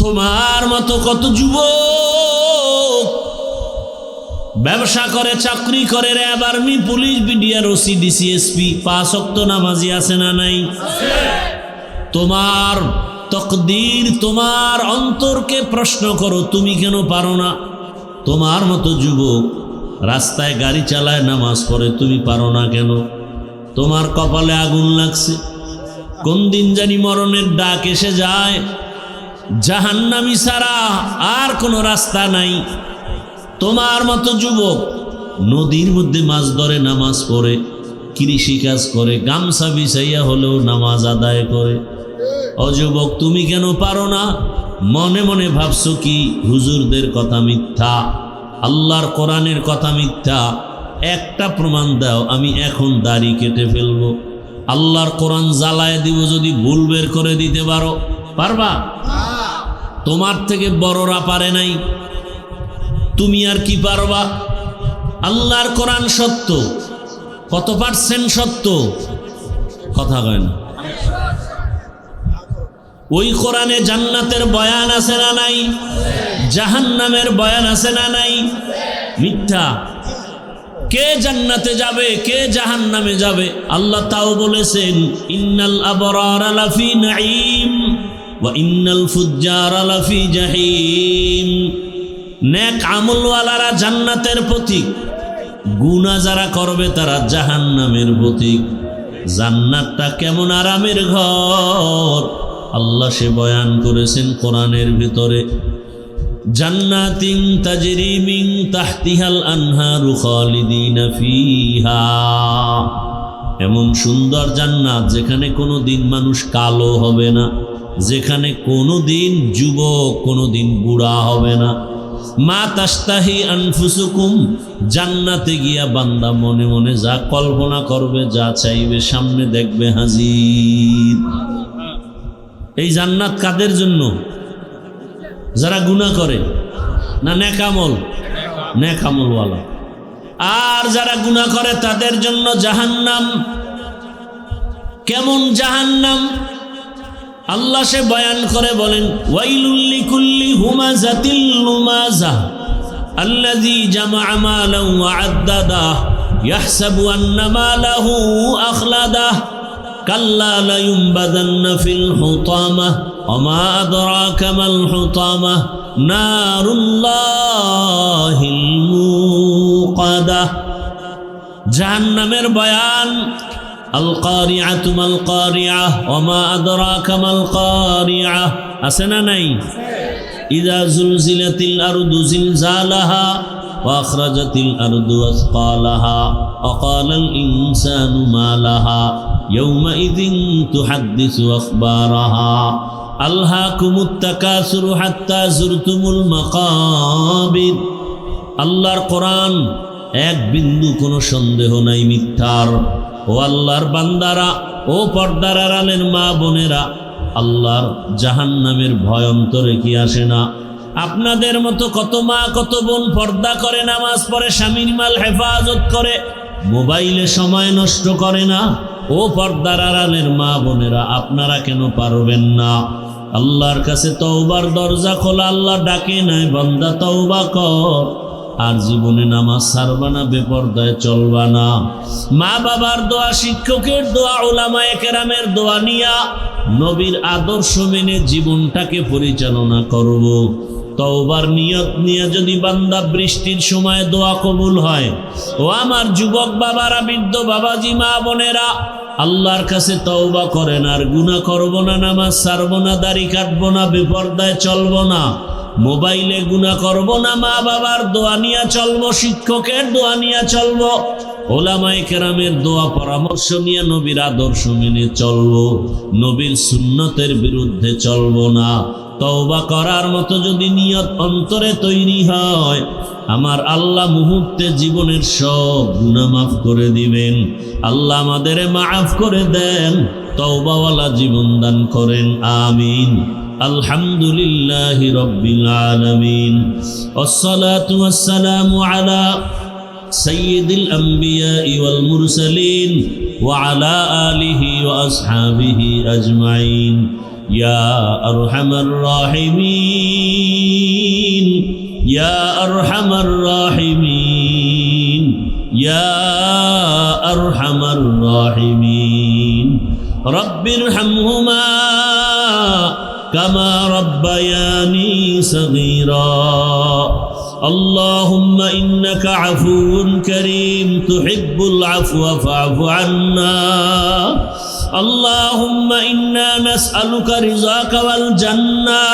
তোমার মতো কত যুবক ব্যবসা করে, চাকরি করে, RAB, army, police, BDR, OC, DC, SP, 5 ওয়াক্ত নামাজি আছে না নাই? তোমার তকদির, তোমার অন্তরকে প্রশ্ন করো, তুমি কেন পারো না? তোমার মতো যুবক রাস্তায় গাড়ি চালায়, নামাজ পড়ে, তুমি পারো না কেন? তোমার কপালে আগুন লাগছে, কোন দিন জানি মরণের ডাক এসে যায়, জাহান্নামী ছাড়া আর কোনো রাস্তা নাই। তোমার মতো যুবক নদীর মধ্যে মাছ ধরে, নামাজ পড়ে, কৃষি কাজ করে, গামছা বিছাইয়া হলেও নামাজ আদায় করে। অযুবক, তুমি কেন পারো না? মনে মনে ভাবছো কি হুজুরদের কথা মিথ্যা, আল্লাহর কোরআনের কথা মিথ্যা। একটা প্রমাণ দাও, আমি এখন দাড়ি কেটে ফেলবো, আল্লাহর কোরআন জ্বালায় দিব। যদি ভুল বের করে দিতে পারো, পারবা? তোমার থেকে বড়রা পারে নাই, তুমি আর কি পারবা? আল্লাহর কোরআন সত্য, কত পার্সেন্ট সত্য? কথা কয় না। ওই কোরআনে জান্নাতের বয়ান আছে না নাই? জাহান্নামের বয়ান আছে না নাই? মিথ্যা। কে জান্নাতে যাবে, কে জাহান্নামে যাবে আল্লাহ তাও বলেছেন, ইন্নাল আবরারা লাফি নাঈম ওয়া ইন্নাল ফুজ্জারা লাফি জাহিম। নেক আমলওয়ালারা জান্নাতের প্রতীক, গুনাহ যারা করবে তারা জাহান্নামের প্রতীক। জান্নাতটা কেমন আরামের ঘর আল্লাহ সে বয়ান করেছেন কোরআনের ভিতরে। জান্নাতিন তাজরি মিন তাহতিহাল আনহারু খালিদিনা ফিহা। এমন সুন্দর জান্নাত যেখানে কোনো দিন মানুষ কালো হবে না, যেখানে কোনো দিন যুবক, কোনো দিন বুড়া হবে না। মা তাস্তাহি আনফুসুকুম, জান্নাতে গিয়া বান্দা মনে মনে যা কল্পনা করবে, যা চাইবে সামনে দেখবে হাজির। এই জান্নাত কাদের জন্য? যারা গুনাহ করে না নেকামল? নেকামলওয়ালা। আর যারা গুনাহ করে তাদের জন্য জাহান্নাম। কেমন জাহান্নাম আল্লাহ সে বয়ান করে বলেন, ওয়াইলুল লিকুল্লি হুমাযাতিল লুমাযা আল্লাযী জামাআ মালান ওয়া আদ্দাদা ইয়াহসাবু আন্না মালাহু আখলাদা কাল্লা লায়ুমবাদান্না ফিল হুতামাহ ওয়া মা আদরাকা মাল হুতামাহ নারুল্লাহিল মুকাদাহ। জাহান্নামের বয়ান। আল কারিআতু মাল কারিআহ ওয়া মা আদরাকা মাল কারিআহ আছে না নাই? ইযা যুলজিলাতিল আরদু জিলজালাহা ওয়া আখরাজাতিল আরদু আসকালাহা ওয়া ক্বালাল ইনসানু মা লাহা ইয়াওমাইযিন তুহাদ্দিসু আখবারাহা আলহাকুমুত তাকাসুরু হাত্তা যুরতুমুল মাকাবির। আল্লাহর কোরআন এক বিন্দু কোনো সন্দেহ নাই মিথ্যার। ও আল্লাহর বান্দারা, ও পর্দার আড়ালের মা বোনেরা, আল্লাহর জাহান্নামের ভয় অন্তরে কি আসে না? আপনাদের মতো কত মা কত বোন পর্দা করে, নামাজ পড়ে, স্বামীর মাল হেফাজত করে, মোবাইলে সময় নষ্ট করে না। ও পর্দার আড়ালের মা বোনেরা, আপনারা কেন পারবেন না? আল্লাহর কাছে তওবার দরজা খোলা, আল্লাহ ডাকে নাই, বান্দা তওবা কর। আর জীবনে নামাজ ছাড়বা না, বেপরদায় চলবা না। মা বাবার দোয়া, শিক্ষকের দোয়া, উলামায়ে কেরামের দোয়া নিয়া নবীর আদর্শ মেনে জীবনটাকে পরিচালনা করব। তওবার নিয়ত নিয়ে যদি বান্দা বৃষ্টির সময় দোয়া কবুল হয়, ও আমার যুবক বাবারা, বৃদ্ধ বাবাজি, মা বোনেরা, আল্লাহর কাছে তওবা করেন। আর গুনাহ করব না, নামাজ ছাড়বো না, দাড়ি কাটবো না, বেপরদায় চলবো না, মোবাইলে গুনাহ করব না, মা বাবার দোয়া নিয়ে চলবো, শিক্ষকের দোয়া নিয়ে চলবো, ওলামায়ে কেরামের দোয়া পরামর্শ নিয়ে নবীর আদর্শ মেনে চলবো, নবীর সুন্নতের বিরুদ্ধে চলবো না। তওবা করার মতো যদি নিয়ত অন্তরে তৈরি হয়, আমার আল্লাহ মুহূর্তে জীবনের সব গুনাহ মাফ করে দিবেন। আল্লাহ আমাদের মাফ করে দেন, তওবাওয়ালা জীবন দান করেন, আমিন। আলহামদুলিল্লাহি রাব্বিল আলামিন, ওয়াসসালাতু ওয়াসসালামু আলা সাইয়্যিদিল আমবিয়াই ওয়াল মুরসালিন ওয়া আলা আলিহি ওয়া আসহাবিহি আজমাইন। يا أرحم الراحمين يا أرحم الراحمين يا أرحم الراحمين رب ارحمهما كما ربياني صغيرا اللهم إنك عفو كريم تحب العفو فاعف عنا اللهم إنا نسألك رضاك والجنة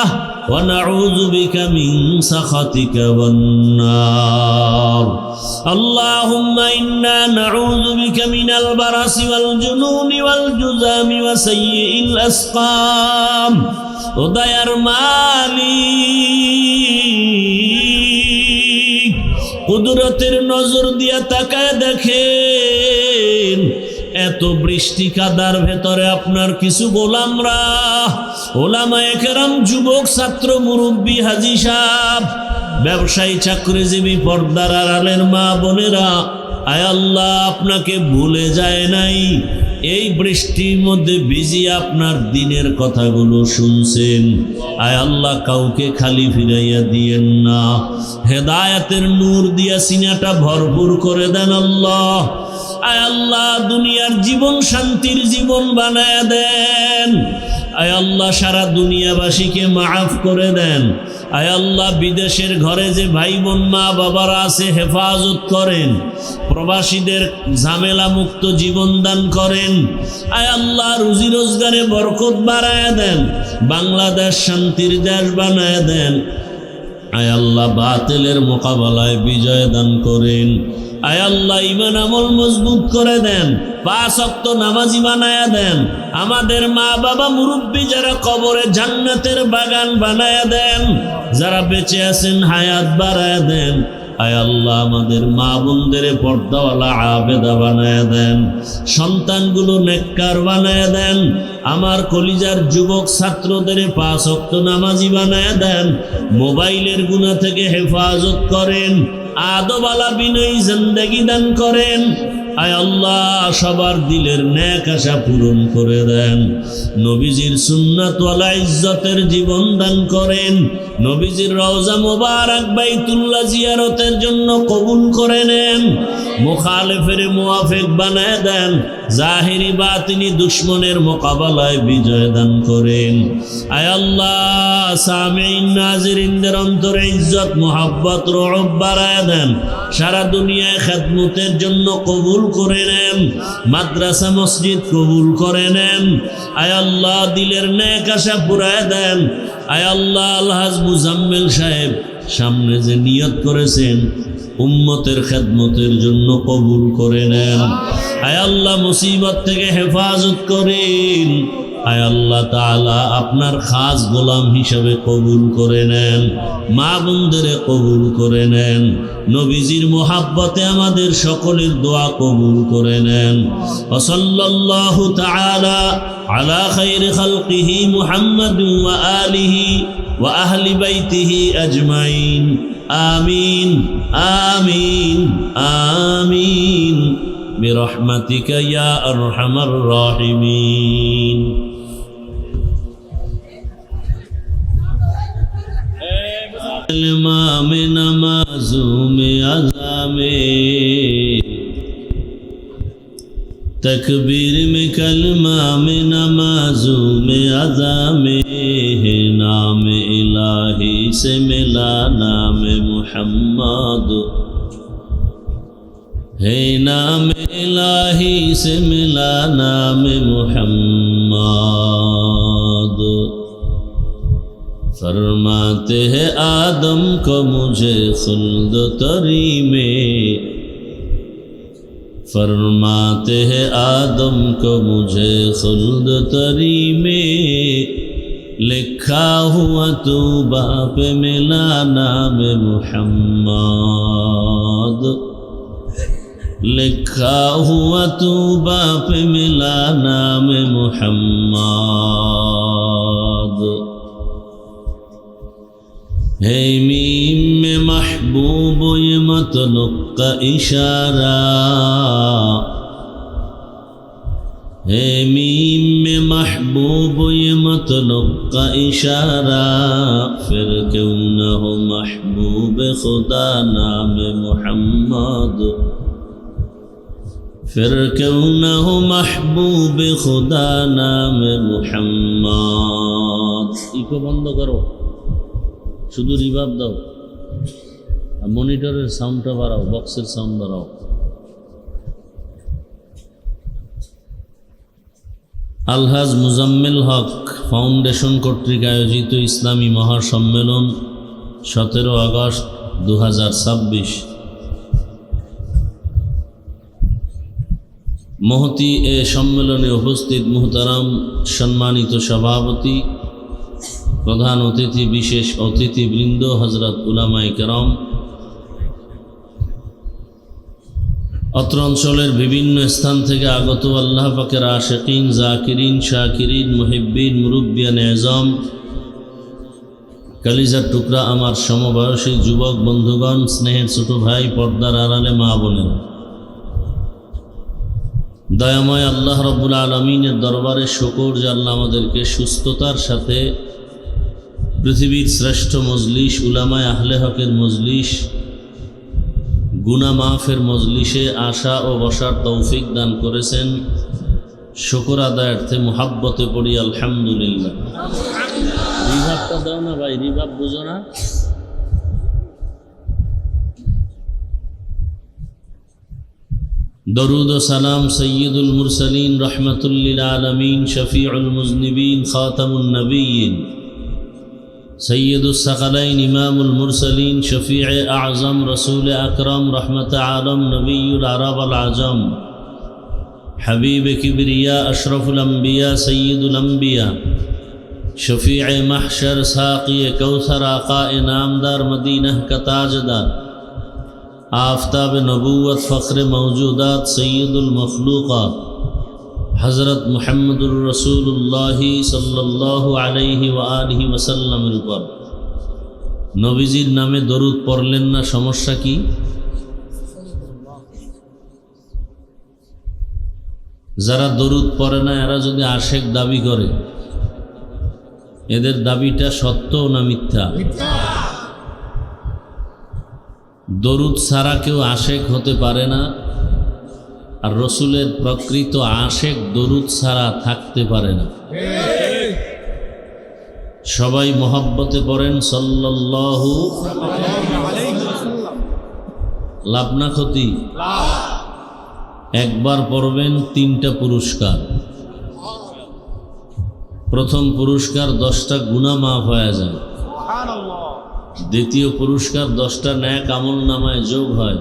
ونعوذ بك من سخطك والنار اللهم إنا نعوذ بك من البرص والجنون والجذام وسيء الأسقام ودير মালিক কুদরতের নজর দিয়া তাকায় দেখেন এত বৃষ্টি কাদার ভেতরে আপনার কিছু গোলামরা ওলামায়ে কেরাম যুবক ছাত্র মুরব্বী হাজী সাহেব ব্যবসায়ী চাকরিজীবী পর্দার আড়ালের মা বোনেরা আয় আল্লাহ আপনাকে ভুলে যায় নাই এই বৃষ্টির মধ্যে ভিজে আপনার দিনের কথাগুলো শুনছেন আয় আল্লাহ কাউকে খালি ফিরাইয়া দিয়েন না হেদায়েতের নূর দিয়া সিনাটা ভরপুর করে দেন আল্লাহ আয় আল্লাহ দুনিয়ার জীবন শান্তির জীবন বানায় দেন আয় আল্লাহ সারা দুনিয়াবাসীকে মাফ করে দেন আয় আল্লাহ বিদেশের ঘরে যে ভাই বোন মা বাবারা আছে হেফাজত করেন প্রবাসীদের ঝামেলা মুক্ত জীবন দান করেন আয় আল্লাহ রুজি রোজগারে বরকত বাড়ায় দেন বাংলাদেশ শান্তির দেশ বানায় দেন আয় আল্লাহ বাতিলের মোকাবেলায় বিজয় দান করেন আয় আল্লাহ ঈমান আমল মজবুত করে দেন 5 ওয়াক্ত নামাজি বানায়া দেন আমাদের মা বাবা মুরব্বী যারা কবরে জান্নাতের বাগান বানায়া দেন যারা বেঁচে আছেন হায়াত বাড়ায়া দেন আয় আল্লাহ আমাদের মা বোনদের পর্দাওয়ালা আবেদা বানায়া দেন সন্তানগুলো নেককার বানায়া দেন আমার কলিজার যুবক ছাত্রদের 5 ওয়াক্ত নামাজি বানায়া দেন মোবাইলের গুনাহ থেকে হেফাজত করেন আদবালা বিনয়ী জিন্দেগি দান করেন আয় আল্লাহ সবার দিলের নেক আশা পূরণ করে দেন নবীজির সুন্নাতওয়ালা ইজ্জতের জীবন দান করেন নবীজির রওজা মোবারক বাইতুল্লাহ জিয়ারতের জন্য কবুল করে নেন মুখালিফের মুওয়াফিক বানায় দেন জাহিরি বাতিনি দুশমনের মোকাবেলায় বিজয় দান করেন আয় আল্লাহ সামিঈন নাজিরিনদের অন্তরে ইজ্জত মুহাব্বত রহব বাড়ায় দেন সারা দুনিয়ায় খেদমতের জন্য কবুল করে নেন মাদ্রাসা মসজিদ কবুল করে নেন আয় আল্লাহ দিলের নেক আশা পুরায় দেন আয় আল্লাহ আলহাজ মুজাম্মেল সাহেব সামনে যে নিয়ত করেছেন উম্মতের খেদমতের জন্য কবুল করে নেন আয় আল্লাহ মুসিবত থেকে হেফাজত করেন আয় আল্লাহ তাআলা আপনার খাস গোলাম হিসাবে কবুল করে নেন মা বোনদের কবুল করে নেন নবীজির মোহাব্বতে আমাদের সকলের দোয়া কবুল করে নেন ওয়া সাল্লাল্লাহু তাআলা আলা খায়রি খালকিহি মুহাম্মাদ ওয়া আলিহি ওয়া আহলি বাইতিহি আজমাইন আমিন আমিন আমিন برحمتك يا أرحم الراحمين کلمہ میں نمازوں میں اذان میں تکبیر میں کلمہ میں نمازوں میں اذان میں ہے نام الہی سے ملا نام محمد ہے نام الہی سے ملا نام محمد فرماتے ہیں آدم کو مجھے خلد تری میں فرماتے ہیں آدم کو مجھے خلد تری میں لکھا ہوا تو باپ ملا نام محمد لکھا ہوا تو باپ ملا نام محمد ہے میم میں محبوب یہ مطلق کا اشارہ है मीम में महबूब ये मतलब का इशारा, फिर क्यों न हो महबूब खुदा नाम मोहम्मद, फिर क्यों न हो महबूब खुदा नाम मोहम्मद। इको बंद करो, शुधु रिभार्ब दाओ, मनिटरेर साउंडटा बाড়াও, বক্সের সাউন্ড বাড়াও। আলহাজ মুজাম্মেল হক ফাউন্ডেশন কর্তৃক আয়োজিত ইসলামী মহাসম্মেলন 17 আগস্ট 2026। মহতি এ সম্মেলনে উপস্থিত মুহতারাম সম্মানিত সভাপতি, প্রধান অতিথি, বিশেষ অতিথিবৃন্দ, হযরত উলামায়ে কেরাম, অত্র অঞ্চলের বিভিন্ন স্থান থেকে আগত আল্লাহ পাকের আশিকিন, জাকিরিন, শাকিরিন, মুহিব্বিন, মুরব্বিয়ান এজম, কালিজার টুকরা আমার সমবয়সী যুবক বন্ধুগণ, স্নেহের ছোট ভাই, পর্দার আড়ালে মা বোনেরা, দয়াময় আল্লাহ রব্বুল আলামিনের দরবারে শুকর যে আল্লাহ আমাদেরকে সুস্থতার সাথে পৃথিবীর শ্রেষ্ঠ মজলিস উলামায়ে আহলে হকের মজলিস, গুনাহ মাফের মজলিসে আসা ও বসার তৌফিক দান করেছেন। শুকর আদায়ার্থে মুহাব্বতে পড়ি আলহামদুলিল্লাহ। রিভাবটা দাও না ভাই, রিভাব বুঝো না? দরুদ ও সালাম সৈয়দুল মুরসালিন রহমাতুল লিল আলামিন শফিউল মুজনিবিন খাতামুন নবিয়্যিন সৈয়দুস সাকালাইন ইমামুল মুরসালিন শফিয়ে আজম রসুল আকরম রহমত আলম নবিয়ুল আরব আল আজম হাবিব কিবরিয়া আশরফুল আম্বিয়া সৈয়দুল আম্বিয়া শফিয়ে মাহশর সাকিয়ে কৌসর আকাए नामदार मदीना का ताजदार आफताब नबूवत फ़ख्र मौजूदात सैयदुल मखलूक़ात हज़रत मुहम्मदुर रसूलुल्लाह सल्लल्लाहु अलैहि व आलिहि वसल्लमेर ऊपर नबीजिर नामे दरूद पढ़लेन ना, समस्या की? যারা দরুদ পড়ে না এরা যদি আশেক দাবি করে, এদের দাবিটা সত্য না মিথ্যা? দরুদ ছাড়া কেউ আশেক হতে পারে না, আর রসুলের প্রকৃত আশেক দরুদ ছাড়া থাকতে পারে না। সবাই মহব্বতে পড়েন সাল্লাল্লাহু আলাইহি ওয়াসাল্লাম। লাভ না ক্ষতি? একবার পড়বেন 3টা পুরস্কার। প্রথম পুরস্কার 10টা গুনাহ মাফ হয়ে যায়, দ্বিতীয় পুরস্কার 10টা নেক আমল নামায় যোগ হয়,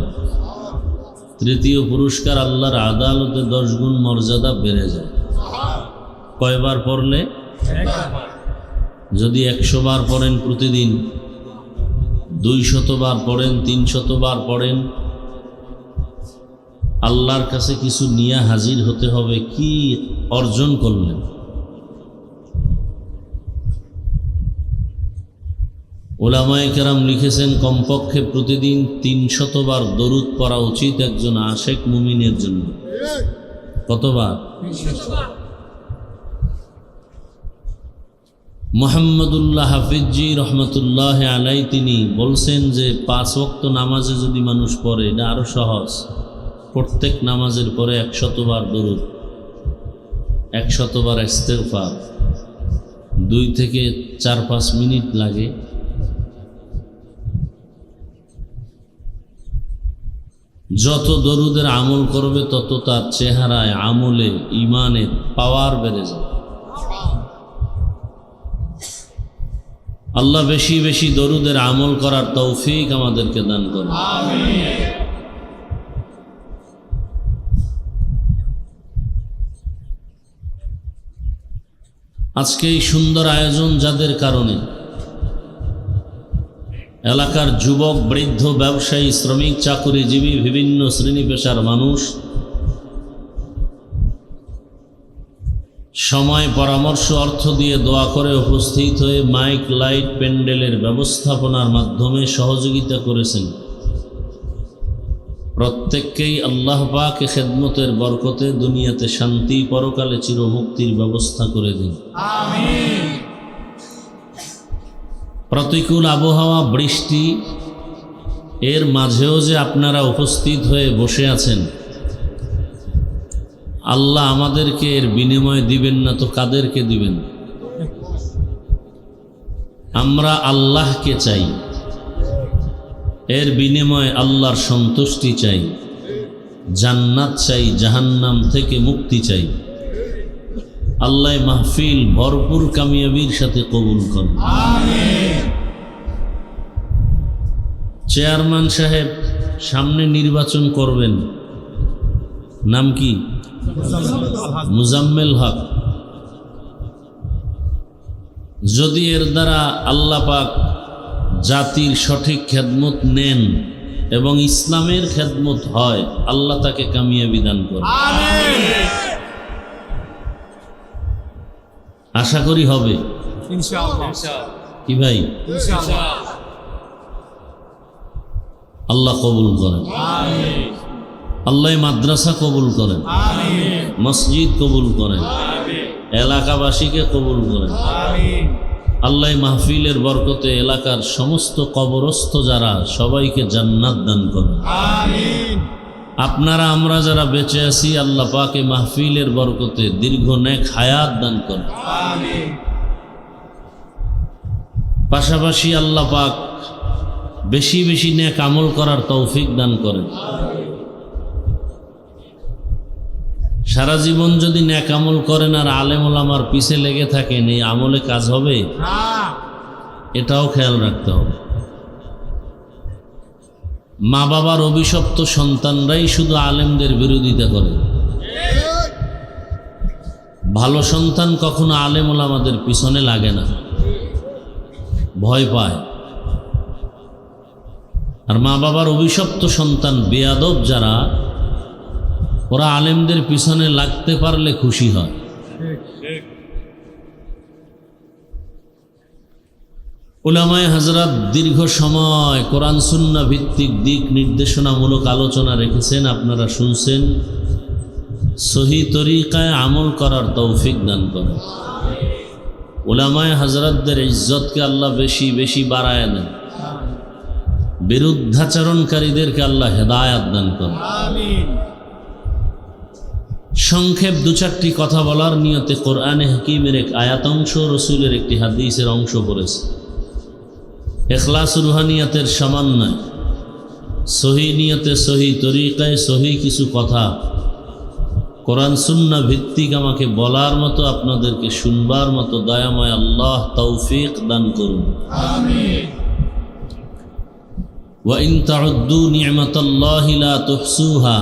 তৃতীয় পুরস্কার আল্লাহর আদালতে 10 গুণ মর্যাদা বেড়ে যায়। কয়বার পড়লে? যদি 100 বার পড়েন প্রতিদিন, 200 বার পড়েন, 300 বার পড়েন, আল্লাহর কাছে কিছু নিয়ে হাজির হতে হবে। কি অর্জন করলেন? উলামায়ে কেরাম লিখেছেন কমপক্ষে প্রতিদিন 300 বার দরুদ পড়া উচিত একজন আশেক মুমিনের জন্য। কতবার? মুহাম্মদুল্লাহ হাফিজি রহমতুল্লাহ আলাই তিনি বলছেন যে 5 ওয়াক্ত নামাজে যদি মানুষ পড়ে, এটা আরো সহজ। প্রত্যেক নামাজের পরে 100 বার দরুদ, 100 বার ইস্তেগফার, 2 থেকে 4-5 মিনিট লাগে। যত দরুদের আমল করবে তত তার চেহারায়, আমলে, ইমানে পাওয়ার বেড়ে যায়। আল্লাহ বেশি বেশি দরুদের আমল করার তৌফিক আমাদেরকে দান করুন। আমিন। আজকে এই সুন্দর আয়োজন যাদের কারণে এলাকার যুবক, বৃদ্ধ, ব্যবসায়ী, শ্রমিক, চাকুরিজীবী, বিভিন্ন শ্রেণী পেশার মানুষ সময়, পরামর্শ, অর্থ দিয়ে দোয়া করে উপস্থিত হয়ে মাইক, লাইট, প্যান্ডেলের ব্যবস্থাপনার মাধ্যমে সহযোগিতা করেছেন। প্রত্যেককেই আল্লাহ পাক খেদমতের বরকতে দুনিয়াতে শান্তি, পরকালে চিরমুক্তির ব্যবস্থা করে দিন। আমিন। প্রতিকূল আবহাওয়া, বৃষ্টি, এর মাঝেও যে আপনারা উপস্থিত হয়ে বসে আছেন, আল্লাহ আমাদেরকে এর বিনিময় দিবেন না তো কাদেরকে দিবেন? আমরা আল্লাহকে চাই, এর বিনিময়ে আল্লাহর সন্তুষ্টি চাই, জান্নাত চাই, জাহান্নাম থেকে মুক্তি চাই। আল্লাহ মাহফিল ভরপুর কামিয়াবির সাথে কবুল করেন। আমিন। চেয়ারম্যান সাহেব সামনে নির্বাচন করবেন, নাম কি? মুজাম্মেল হক। যদি এর দ্বারা আল্লাহ পাক জাতির সঠিক খেদমত নেন এবং ইসলামের খেদমত হয়, আল্লাহ তাকে কামিয়াবি দান করেন। আমিন। আশা করি হবে। ইনশাআল্লাহ। কি ভাই? ইনশাআল্লাহ। আল্লাহ কবুল করেন। আমিন। আল্লাহ মাদ্রাসা কবুল করেন, আমিন। মসজিদ কবুল করেন, আমিন। এলাকাবাসীকে কবুল করেন। আমিন। আল্লাহ মাহফিলের বরকতে এলাকার সমস্ত কবরস্থ যারা, সবাইকে জান্নাত দান করেন। আমিন। আপনারা আমরা যারা বেঁচে আছি, আল্লাহ পাকে মাহফিলের বরকতে দীর্ঘ নেক হায়াত দান করেন। আমিন। পাশাপাশি আল্লাহ পাক বেশি বেশি নেক আমল করার তৌফিক দান করেন। সারা জীবন যদি নেক আমল করেন আর আলেম ওলামার পিছে লেগে থাকেন, এই আমলে কাজ হবে? না। এটাও খেয়াল রাখতে হবে। মা বাবার অভিশপ্ত সন্তানরাই শুধু আলেমদের বিরোধিতা করে। ভালো সন্তান কখনো আলেম ওলামাদের পিছনে লাগে না, ভয় পায়। আর মা বাবার অভিশপ্ত সন্তান বেয়াদব যারা, ওরা আলেমদের পিছনে লাগতে পারলে খুশি হয়। উলামায়ে হযরত দীর্ঘ সময় কোরআন সুন্নাহ ভিত্তিক দিক নির্দেশনামূলক আলোচনা রেখেছেন, আপনারা শুনছেন। সহি তরিকায় আমল করার তৌফিক দান করেন। উলামায়ে হযরতদের ইজ্জতকে আল্লাহ বেশি বেশি বাড়ায় দেন। বিরুদ্ধাচরণকারীদেরকে আল্লাহ হেদায়াত দান করেন। আমিন। সংক্ষেপ দু চারটি কথা বলার নিয়তে কোরআনে হাকিমের এক আয়াতাংশ, রসুলের একটি হাদিসের অংশ পড়েছে। ইখলাস রুহানিয়াতের সমন্বয়, সহি নিয়তে, সহি তরিকায়, সহি কিছু কথা কোরআন সুন্নাহ ভিত্তিক আমাকে বলার মতো, আপনাদেরকে শুনবার মতো দয়াময় আল্লাহ তৌফিক দান করুন। আমিন। ওয়া ইন তাউদ্দু নি'মাতাল্লাহি লা তুহসুহা।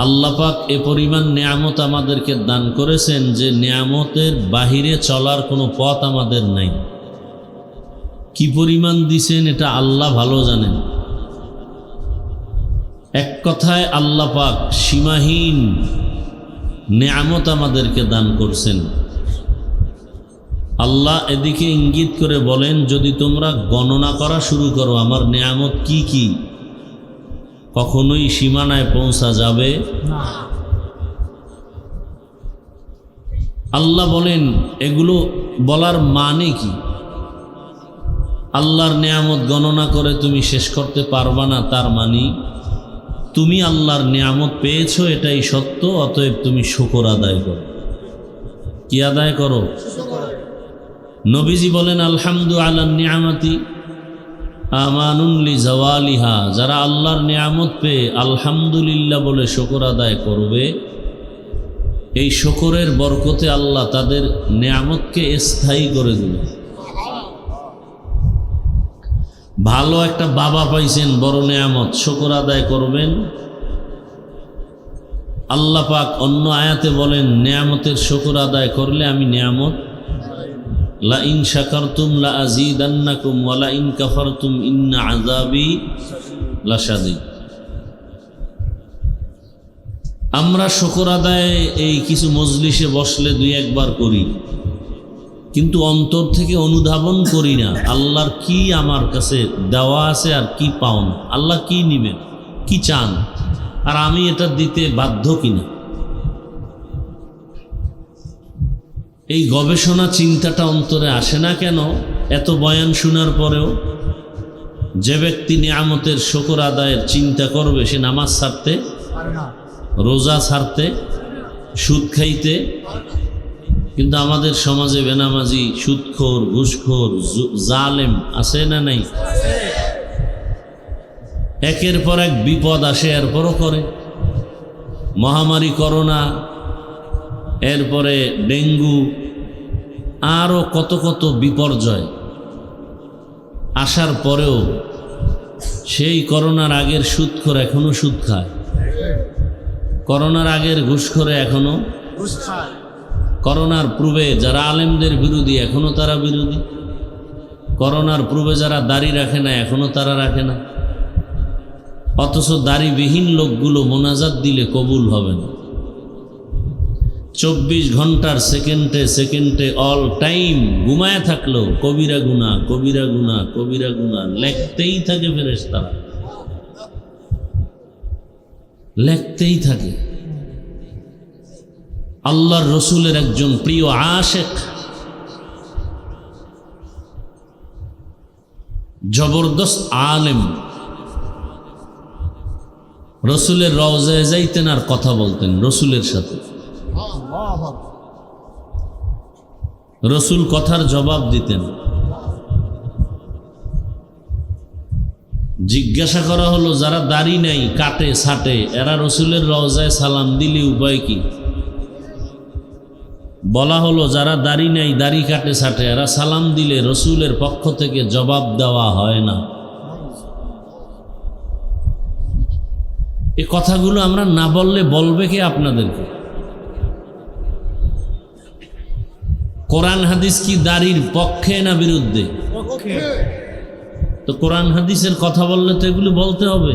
আল্লাহ পাক এ পরিমাণ নেয়ামত আমাদেরকে দান করেছেন যে নেয়ামতের বাহিরে চলার কোনো পথ আমাদের নাই। কি পরিমাণ দিছেন এটা আল্লাহ ভালো জানেন। এক কথায় আল্লাহ পাক সীমাহীন নেয়ামত আমাদেরকে দান করছেন। আল্লাহ এদিকে ইঙ্গিত করে বলেন, যদি তোমরা গণনা করা শুরু করো আমার নেয়ামত কি কি, কখনোই সীমানায় পৌঁছা যাবে না। আল্লাহ বলেন, এগুলো বলার মানে কি? আল্লাহর নেয়ামত গণনা করে তুমি শেষ করতে পারবা না, তার মানে তুমি আল্লাহর নেয়ামত পেয়েছো এটাই সত্য, অতএব তুমি শুকর আদায় করো। কি আদায় করো? নবীজি বলেন, আলহামদু আলান নিয়ামতি আমানুন লি জাওয়ালিহা। যারা আল্লাহর নিয়ামত পেয়ে আলহামদুলিল্লাহ বলে শুকর আদায় করবে, এই শুকরের বরকতে আল্লাহ তাদের নিয়ামতকে স্থায়ী করে দেবে। ভালো একটা বাবা পাইছেন, বড় নিয়ামত, শুকর আদায় করবেন। আল্লাহ পাক অন্য আয়াতে বলেন, নিয়ামতের শুকর আদায় করলে আমি নিয়ামত, লা ইন শাকারতুম লা আযীদান্নাকুম ওয়া লা ইন কাফারতুম ইন্না আযাবি লাশাদীদ। আমরা শুকর আদায় এই কিছু মজলিসে বসলে দুই একবার করি, কিন্তু অন্তর থেকে অনুধাবন করি না আল্লাহর কি আমার কাছে দেওয়া আছে আর কি পাওন, আল্লাহ কি নিবেন, কি চান, আর আমি এটা দিতে বাধ্য কিনা। এই গবেষণা চিন্তাটা অন্তরে আসে না কেন? এত বয়ান শোনার পরেও যে ব্যক্তি নিয়ামতের শুকর আদায়ের চিন্তা করবে সে নামাজ ছাড়তে, রোজা ছাড়তে, সুদ খাইতে। কিন্তু আমাদের সমাজে বেনামাজি, সুদখোর, ঘুষখোর, জালেম আছে না নাই? একের পর এক বিপদ আসে এরপরও করে। মহামারী করোনা, এরপরে ডেঙ্গু, আরও কত কত বিপর্যয় আসার পরেও সেই করোনার আগের সুদখোর এখনো সুদ খায়, করোনার আগের ঘুষখোরে এখনো ঘুষ খায়, করোনার পূর্বে যারা আলেমদের বিরোধী এখনো তারা বিরোধী, করোনার পূর্বে যারা দাড়ি রাখে না এখনো তারা রাখে না। অথচ দাড়িবিহীন লোকগুলো মোনাজাত দিলে কবুল হবে না। 24 ঘন্টার সেকেন্ডে সেকেন্ডে অল টাইম ঘুমায় থাকলো কবিরা গুনাহ, কবিরা গুনাহ, কবিরা গুনাহ লেখতেই থাকে ফেরেশতারা, লেখতেই থাকে। আল্লাহর রসুলের একজন প্রিয় আশেক, জবরদস্ত আলেম, রসুলের রওজায় যাইতেন আর কথা বলতেন রসুলের সাথে। রসুল কথার জবাব দিতেন। জিজ্ঞাসা করা হলো যারা দাড়ি নাই, কাটে ছাটে, এরা রসুলের রওজায় সালাম দিলে উপায় কি? বলা হলো যারা দাড়ি নাই, দাড়ি কাটে ছাটে, এরা সালাম দিলে রসুলের পক্ষ থেকে জবাব দেওয়া হয় না। এই কথাগুলো আমরা না বললে বলবে কে আপনাদেরকে? কোরআন হাদিস কি দাড়ির পক্ষে না বিরুদ্ধে? তো কোরআন হাদিসের কথা বললে তো এগুলো বলতে হবে।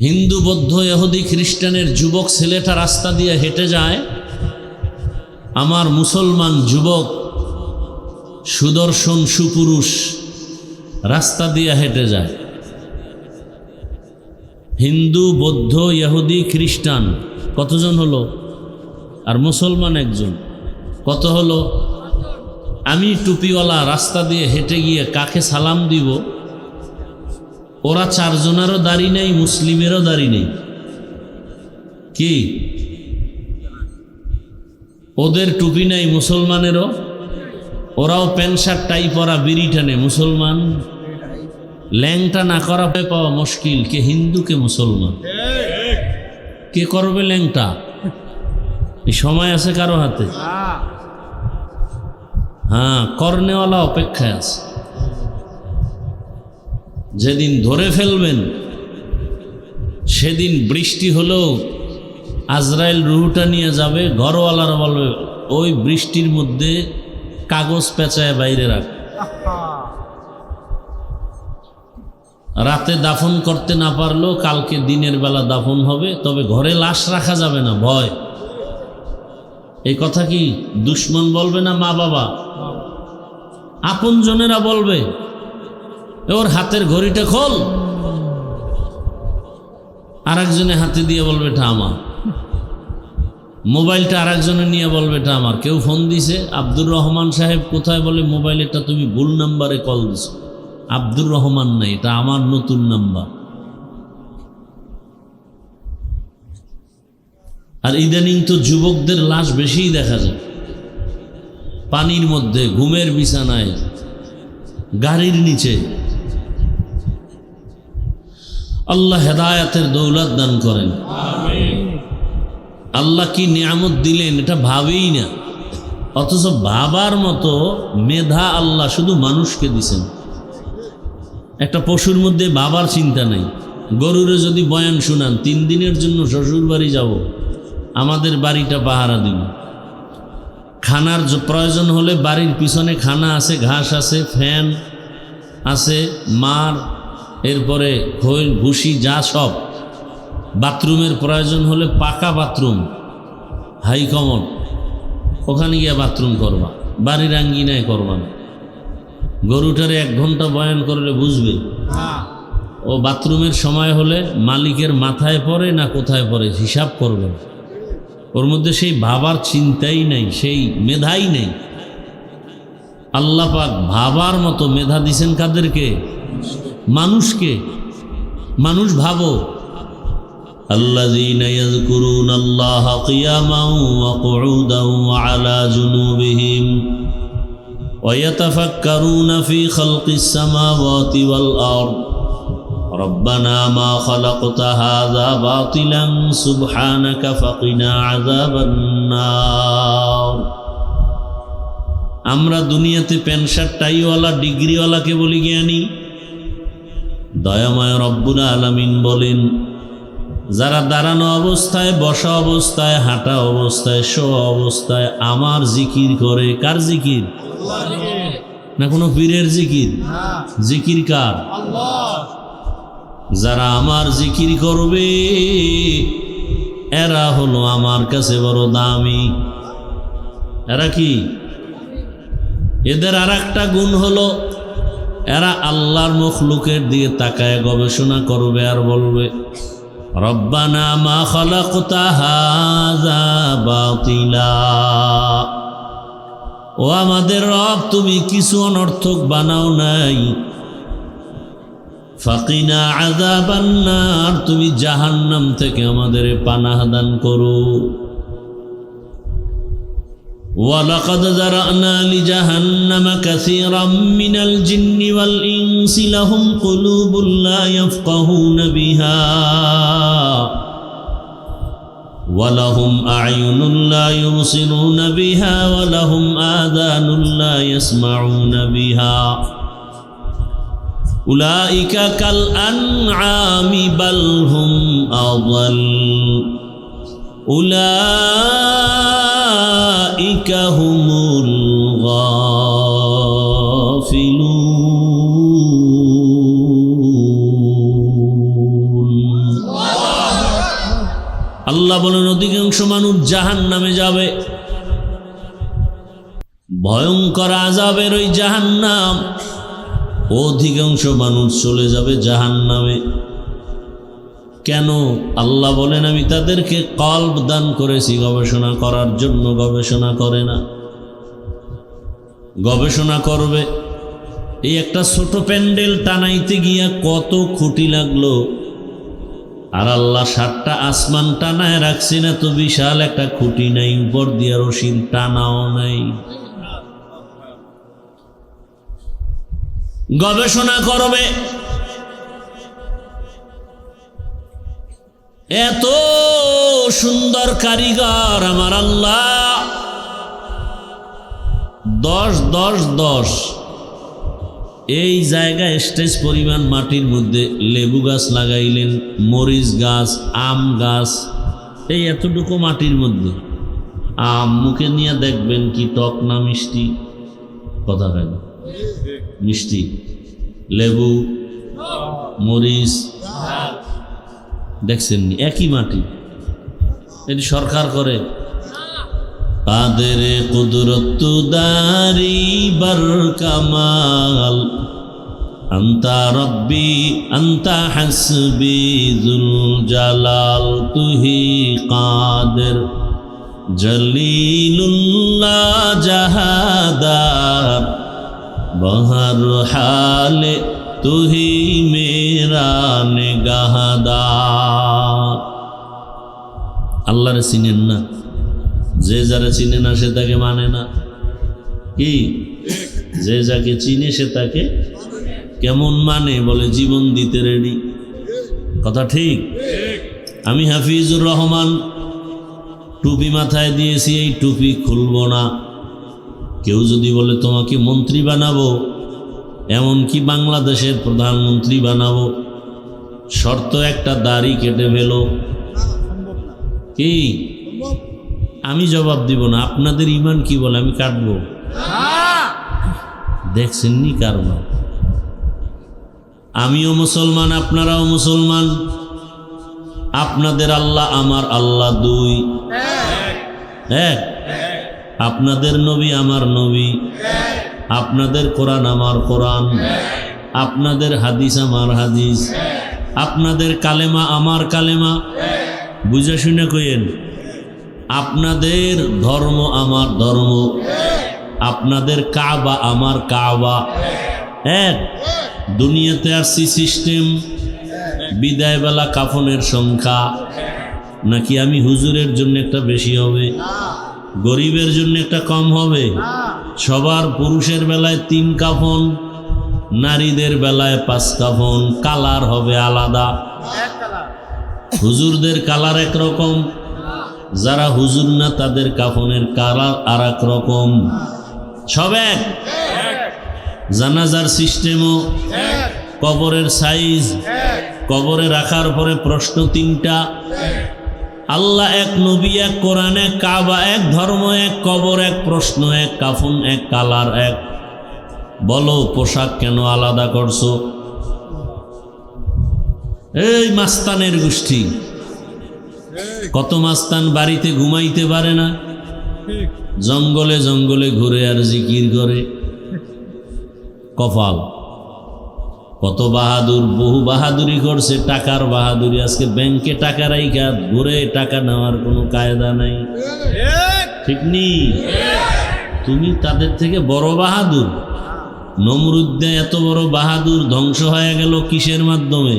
হিন্দু, বৌদ্ধ, ইহুদি, খ্রিস্টানের যুবক ছেলেটা রাস্তা দিয়ে হেঁটে যায়, আমার মুসলমান যুবক সুদর্শন সুপুরুষ রাস্তা দিয়ে হেঁটে যায়। হিন্দু, বৌদ্ধ, ইহুদি, খ্রিস্টান কতজন হলো? আর মুসলমান একজন, কত হলো? আমি টুপিওয়ালা রাস্তা দিয়ে হেঁটে গিয়ে কাকে সালাম দিব? ওরা 4 জনেরও দাড়ি নেই, মুসলিমেরও দাড়ি নেই। কি ওদের টুপি নাই মুসলমানেরও? ওরাও প্যান্ট শার্ট টাই পরা, বিড়ি টানে। মুসলমান ল্যাংটা না করা পাওয়া মুশকিল। কে হিন্দু কে মুসলমান? কে করবে ল্যাংটা? এই সময় আছে কারো হাতে? হ্যাঁ, করনেওয়ালা অপেক্ষায় আছে। যেদিন ধরে ফেলবেন সেদিন বৃষ্টি হলেও আজরাইল রুহুটা নিয়ে যাবে, ঘরওয়ালারা বলবে ওই বৃষ্টির মধ্যে কাগজ পেঁচায় বাইরে রাখ। রাতে দাফন করতে না পারলেও কালকে দিনের বেলা দাফন হবে, তবে ঘরে লাশ রাখা যাবে না, ভয়। এই কথা কি দুশ্মন বলবে না মা বাবা? আপনজনেরা বলবে ওর হাতের ঘড়িটা খোল, আর একজনে হাতে দিয়ে বলবে এটা আমার। মোবাইলটা আর একজনে নিয়ে বলবে এটা আমার। কেউ ফোন দিছে, আব্দুর রহমান সাহেব কোথায়? বলে মোবাইলটা তুমি ভুল নাম্বারে কল দিছো, আব্দুর রহমান নাই, এটা আমার নতুন নাম্বার। আর ইদানিং তো যুবকদের লাশ বেশিই দেখা যায়, পানির মধ্যে, ঘুমের বিছানায়, গাড়ির নিচে। আল্লাহ হেদায়াতের দৌলত দান করেন। আল্লাহ কি নিয়ামত দিলেন এটা ভাবেই না, অথচ ভাবার মতো মেধা আল্লাহ শুধু মানুষকে দিছেন। একটা পশুর মধ্যে বাবার চিন্তা নাই। গরুরে যদি বয়ান শুনান 3 দিনের জন্য শ্বশুর বাড়ি যাব, আমাদের বাড়িটা পাহারা দিব। খানার প্রয়োজন হলে বাড়ির পিছনে খানা আছে, ঘাস আছে, ফ্যান আছে, মার, এরপরে খৈল ভুসি যা সব। বাথরুমের প্রয়োজন হলে পাকা বাথরুম, হাই কমন, ওখানে গিয়ে বাথরুম করবা, বাড়ির আঙ্গিনায় করবা না। গরুটারে 1 ঘন্টা বয়ান করলে বুঝবে ও বাথরুমের সময় হলে মালিকের মাথায় পড়ে না কোথায় পড়ে হিসাব করবে। ওর মধ্যে সেই ভাবার চিন্তাই নেই, সেই মেধাই নেই। আল্লাহ পাক ভাবার মতো মেধা দিছেন কাদেরকে? মানুষকে। মানুষ ভাবো, আল্লাযীনা ইয়াযকুরুনাল্লাহা কিয়ামান ওয়া কুউদান ওয়া আলা জুনুবিহিম ওয়া ইয়াতাফাক্কারুনা ফি খালকিস সামাওয়াতি ওয়াল আরদ রব্বানা মা খালাকতা হাযা বাতিলান সুবহানাকা ফাকিনা আযাবান নার। আমরা দুনিয়াতে প্যান্ট শার্ট টাইওয়ালা ডিগ্রিওয়ালাকে বলি জ্ঞানী। দয়াময় রব্বুল আলামিন বলেন, যারা দাঁড়ানো অবস্থায়, বসা অবস্থায়, হাঁটা অবস্থায়, শোয়া অবস্থায় আমার জিকির করে। কার জিকির? না কোনো পীরের জিকির? জিকির কার? যারা আমার জিকির করবে এরা হলো আমার কাছে বড় দামি। এরা কি? এদের আর একটা গুণ হলো এরা আল্লাহর মখলুকের দিয়ে তাকায় গবেষণা করবে আর বলবে, রব্বানা মা খালাকতা হাযা বাতিলা। ও আমাদের রব, তুমি কিছু অনর্থক বানাও নাই। ফাকিনা আযাবান নার, তুমি জাহান্নাম থেকে আমাদের পানাহ দান করো। ওয়ালাকাদ যারানা লিজাহান্নামা কাসীরাম মিনাল জিন্নি ওয়াল ইনসি লাহুম কুলুবুন লা ইয়াফকাহুনা বিহা ওয়া লাহুম আ'য়ুনুন লা ইউবসিরুনা বিহা ওয়া লাহুম আযানুন লা ইয়াসমাউনা বিহা উলাইকা কাল আনআমি বাল হুম আযাল উলাইকা হুমুল গাফিলুন। আল্লাহ বলেন, অধিকাংশ মানুষ জাহান্নামে যাবে। ভয়ঙ্কর আযাবের ওই জাহান্নাম, অধিকাংশ মানুষ চলে যাবে জাহান্নামে। কেন? আল্লাহ বলেন, আমি তাদেরকে কলব দান করেছি গবেষণা করার জন্য। গবেষণা করে না, গবেষণা করবে। এই একটা ছোট প্যান্ডেল টানাইতে গিয়া কত খুঁটি লাগলো, আর আল্লাহ 7টা আসমান টানায় রাখছি না তো বিশাল একটা খুঁটি নাই, উপর দিয়া রশির টানাও নাই। গবেষণা করবে। এত সুন্দর কারিগর আমার আল্লাহ। 10 10 10 এই জায়গায় স্টেজ পরিমাণ মাটির মধ্যে লেবু গাছ লাগাইলেন, মরিচ গাছ, আম গাছ, এই এতটুকু মাটির মধ্যে। আম মুখে নিয়ে দেখবেন কি টক না মিষ্টি? কথা কেন? মিষ্টি। লেবু, মরিচ, দেখছেন একই মাটি। এটি সরকার করে। কাদের কুদরত দারি বার কামাল আন্তা রব্বি আন্তা হাসবি যুল জালাল তুহি কাদের জলিলুল্লাহ জাহাদার বহর হালে তুহি মেরা নিগাহদার। আল্লাহরে চিনেন না? যে যারা চিনে না সে তাকে মানে না। কি? যে যাকে চিনে সে তাকে কেমন মানে? বলে জীবন দিতে রেডি। কথা ঠিক? আমি হাফিজুর রহমান টুপি মাথায় দিয়েছি, এই টুপি খুলব না। কেউ যদি বলে তোমাকে মন্ত্রী বানাবো, এমনকি বাংলাদেশের প্রধানমন্ত্রী বানাবো, শর্ত একটা, দাড়ি কেটে ফেলো। কি? আমি জবাব দিব না। আপনাদের ইমান কি বলে? আমি কাটবো। দেখছেননি কারবার? আমিও মুসলমান, আপনারাও মুসলমান। আপনাদের আল্লাহ আমার আল্লাহ দুই। এক। আপনাদের নবী আমার নবী, আপনাদের কোরআন আমার কোরআন, আপনাদের হাদিস আমার হাদিস, আপনাদের কালেমা আমার কালেমা। বুঝে শুনে কইেন, আপনাদের ধর্ম আমার ধর্ম, আপনাদের কাবা আমার কাবা। এক। দুনিয়াতে আসছি সিস্টেম, বিদায়বেলা কাফনের সংখ্যা নাকি আমি হুজুরের জন্য একটা বেশি হবে, গরিবের জন্য একটা কম হবে। সবার পুরুষের বেলায় 3 কাফন, নারীদের বেলায় 5 কাফন, কালার হবে আলাদা। হুজুরদের কালার একরকম, যারা হুজুর না তাদের কাফনের কালার আর এক রকম। সব এক। জানাজার সিস্টেমও, কবরের সাইজ, কবরে রাখার পরে প্রশ্ন 3টা। আল্লাহ এক, নবী এক, কোরআন এক, কাবা এক, ধর্ম এক, কবর এক, প্রশ্ন এক, কাফন এক, কালার এক। বলো পোশাক কেন আলাদা করছো? এই মাস্তানের গোষ্ঠী, কত মাস্তান বাড়িতে ঘুমাইতে পারে না, জঙ্গলে জঙ্গলে ঘুরে আর জিকির করে। কপাল। কত বাহাদুর, বহু বাহাদুরি করছে, টাকার বাহাদুরি। আজকে ব্যাংকে টাকা রাইখা ঘুরে টাকা নেওয়ার কোনো কায়দা নাই, ঠিক নেই? তুমি তাদের থেকে বড় বাহাদুর। নমরুদ এত বড় বাহাদুর, ধ্বংস হয়ে গেল কিসের মাধ্যমে?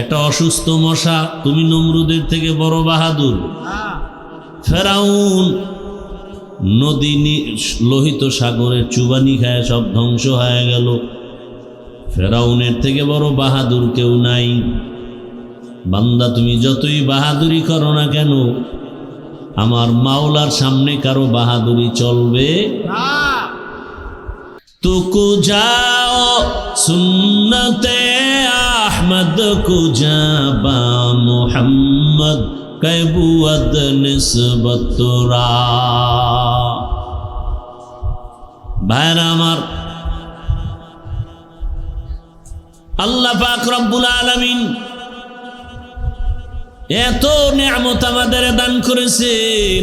একটা অসুস্থ মশা। তুমি নমরুদের থেকে বড় বাহাদুর। ফেরাউন নদী লোহিত সাগরের চুবানি খায় সব ধ্বংস হয়ে গেল। ফেরাউনের থেকে বড় বাহাদুর কেউ নাই। বান্দা তুমি যতই বাহাদুরি করো না কেন, আমার মাওলার সামনে কারো বাহাদুরি চলবে তো। কুজাও সুন্নতে আহমদ, কুজাবা মুহাম্মদ कैबुअद निस्बत তোরা। ভাইরা আমার, আল্লাহ পাক রব্বুল আলামিন এত নিয়ামত আমাদের দান করেছেন।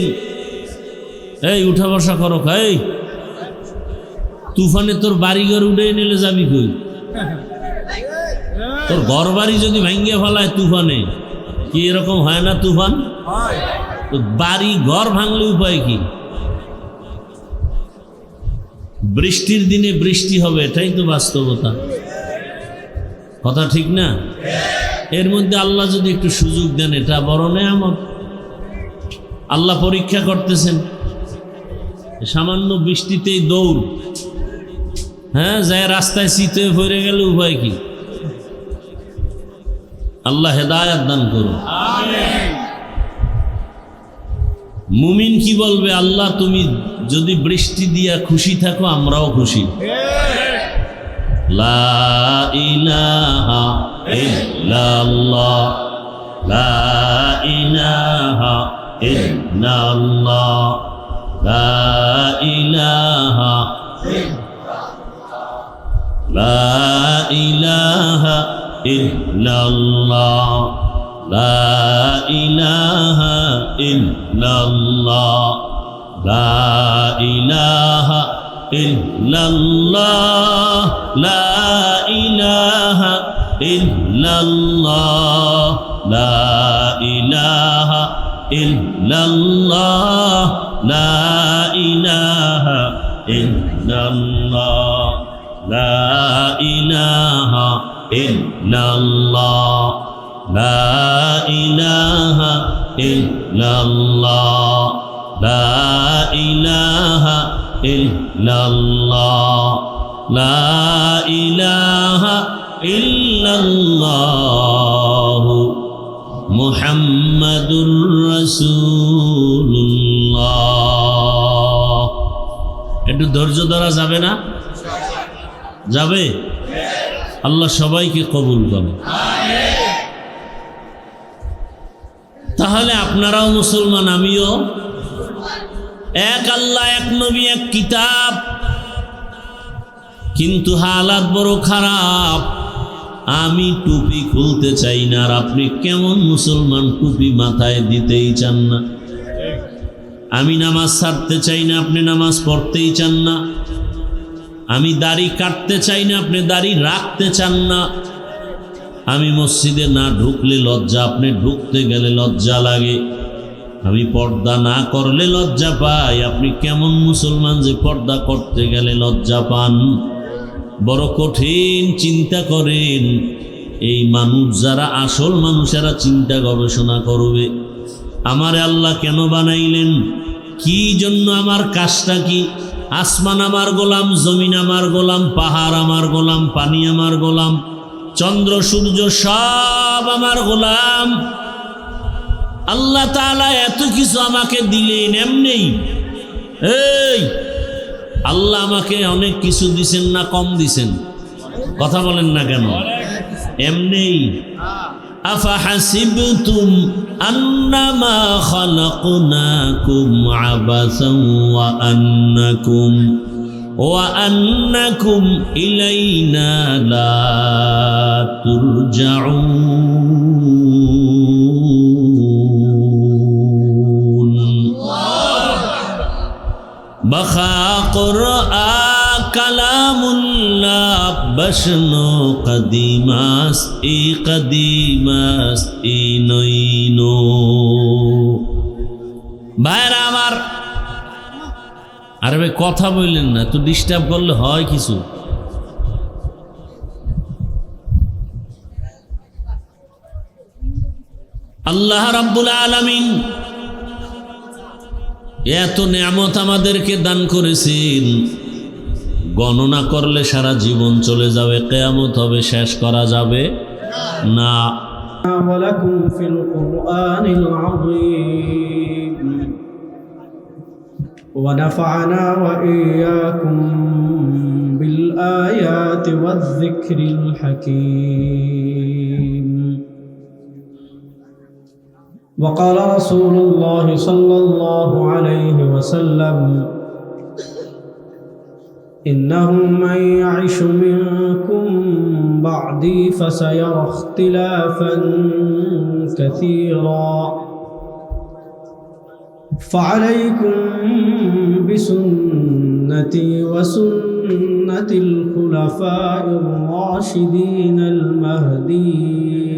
এই উঠা বসা করো, এই তুফানে তোর বাড়িঘর উঠে নিলে যাবি কই? তোর ঘর বাড়ি যদি ভাঙ্গে ফেলায় তুফানে, কি এরকম হয় না তুফান? তো বাড়ি ঘর ভাঙলে উপায় কি? বৃষ্টির দিনে বৃষ্টি হবে, এটাই তো বাস্তবতা। কথা ঠিক না? এর মধ্যে আল্লাহ যদি একটু সুযোগ দেন, এটা বড় নেয়ামত। আল্লাহ পরীক্ষা করতেছেন। সামান্য বৃষ্টিতেই দৌড়, হ্যাঁ, যায় রাস্তায় শীতে পড়ে গেলে উপায় কি? আল্লাহ হেদায়েত দান করুন। মুমিন কি বলবে? আল্লাহ তুমি যদি বৃষ্টি দিয়া খুশি থাকো, আমরাও খুশি। লা ইলাহা ইল্লাল্লাহ, লা ইলাহা ইল্লাল্লাহ, লা ইলাহা, লা ইলাহা ইল্লাল্লাহ, লা ইলাহা ইল্লাল্লাহ, লা ইলাহা ইল্লাল্লাহ, লা ইলাহা ইল্লাল্লাহ, লা ইলাহা ইল্লাল্লাহ, লা ইলাহা ইল্লাল্লাহ, লা ইলাহা ইল্লাল্লাহ, লা ইলাহা ইল্লাল্লাহ, লা ইলাহা ইল্লাল্লাহ, লা ইলাহা ইল্লাল্লাহ, মুহাম্মাদুর রাসূলুল্লাহ। একটু ধৈর্য ধরা যাবে না? যাবে? আল্লাহ সবাইকে কবুল করে। তাহলে আপনারাও মুসলমান, আমিও। এক আল্লাহ, এক নবী, এক কিতাব, কিন্তু হালাত বড় খারাপ। আমি টুপি খুলতে চাই না, আর আপনি কেমন মুসলমান টুপি মাথায় দিতেই চান না। আমি নামাজ ছাড়তে চাই না, আপনি নামাজ পড়তেই চান না। আমি দাড়ি কাটতে চাই না, আপনি দাড়ি রাখতে চান না। আমি মসজিদে না ঢুকলে লজ্জা, আপনি ঢুকতে গেলে লজ্জা লাগে। আমি পর্দা না করলে লজ্জা পাই, আপনি কেমন মুসলমান যে পর্দা করতে গেলে লজ্জা পান? বড় কঠিন। চিন্তা করেন, এই মানুষ যারা আসল মানুষেরা চিন্তা গবেষণা করবে, আমারে আল্লাহ কেন বানাইলেন, কি জন্য, আমার কাজটা কি? আসমান আমার গোলাম, জমিন আমার গোলাম, পাহাড় আমার গোলাম, পানি আমার গোলাম, চন্দ্র সূর্য সব আমার গোলাম। আল্লাহ তাআলা এত কিছু আমাকে দিলেন এমনি? এই আল্লাহ আমাকে অনেক কিছু দিছেন না কম দিছেন? কথা বলেন না কেন? এমনি। আফাহাসিবতুম আন্নামা খালাকনাকুম আবাসান ওয়া আন্নাকুম ইলাইনা লা তুরজাউন। বাখা কোরআন কালামুল্লাহ বশনো কদিমাস ই নইনো। ভাইরা আমার, আরে ভাই কথা বললেন না তো, ডিস্টার্ব করলে হয় কিছু? আল্লাহ রাব্বুল আলামিন এত নেয়ামত আমাদেরকে দান করেছেন, গণনা করলে সারা জীবন চলে যাবে, কিয়ামত হবে, শেষ করা যাবে না। ولكم في القرآن العظيم ونفعنا وإياكم بالآيات والذكر الحكيم. وقال رسول الله صلى الله عليه وسلم: إنه من يعش منكم بعدي فسيرى اختلافا كثيرا فعليكم بسنتي وسنة الخلفاء الراشدين المهديين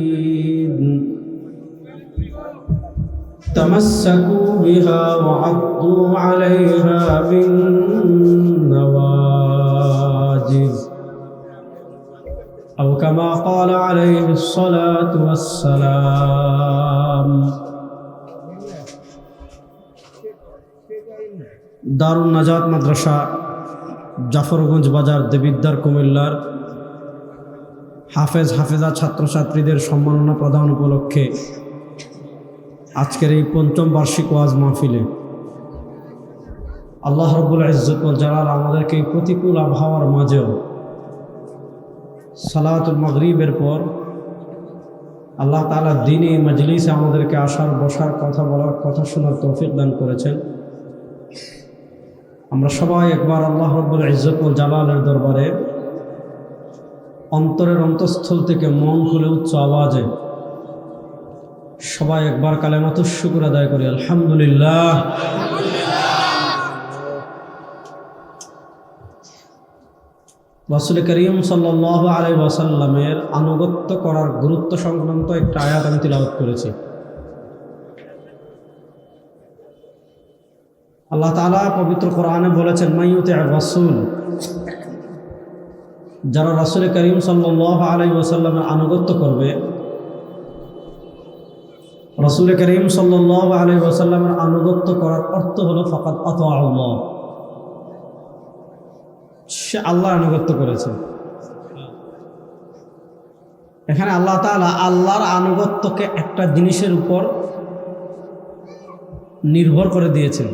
تمسكوا بها وعضوا عليها بالنواجذ أو كما قال عليه الصلاة والسلام. দারুন নাজাত মাদ্রাসা, জাফরগঞ্জ বাজার, দেবিদ্বার, কুমিল্লার হাফেজা ছাত্রছাত্রীদের সম্মাননা প্রদান উপলক্ষে আজকের এই পঞ্চম বার্ষিক ওয়াজ মাহফিলে আল্লাহ রাব্বুল ইজ্জত ওয়াল জালাল আমাদেরকে এই প্রতিকূল আবহাওয়ার মাঝেও সালাতুল মাগরিবের পর আল্লাহ তাআলা দ্বীনি মজলিসে আমাদেরকে আসার, বসার, কথা বলার, কথা শোনার তৌফিক দান করেছেন। আমরা সবাই একবার আল্লাহ রাব্বুল ইজ্জত ওয়াল জালালের দরবারে অন্তরের অন্তঃস্থল থেকে মন খুলে উচ্চ আওয়াজে সবাই একবার কালেমাতুশ শুকর আদায় করি, আলহামদুলিল্লাহ। রাসূল করিম সাল্লাল্লাহু আলাইহি ওয়াসাল্লামের আনুগত্য করার গুরুত্ব সংক্রান্ত একটা আয়াত আমি তিলাওয়াত করেছি। আল্লাহ তাআলা পবিত্র কোরআনে বলেছেন, মাইয়ুতি'র রাসূল, যারা রাসূল করিম সাল্লাল্লাহু আলাইহি ওয়াসাল্লামের আনুগত্য করবে, রাসূল করিম সাল্লাল্লাহু আলাইহি ওয়াসাল্লামের আনুগত্য করার অর্থ হলো ফাকাদ আতা আল্লাহ, সে আল্লাহর আনুগত্য করেছে। এখানে আল্লাহ তাআলা আল্লাহর আনুগত্যকে একটা জিনিসের উপর নির্ভর করে দিয়েছেন।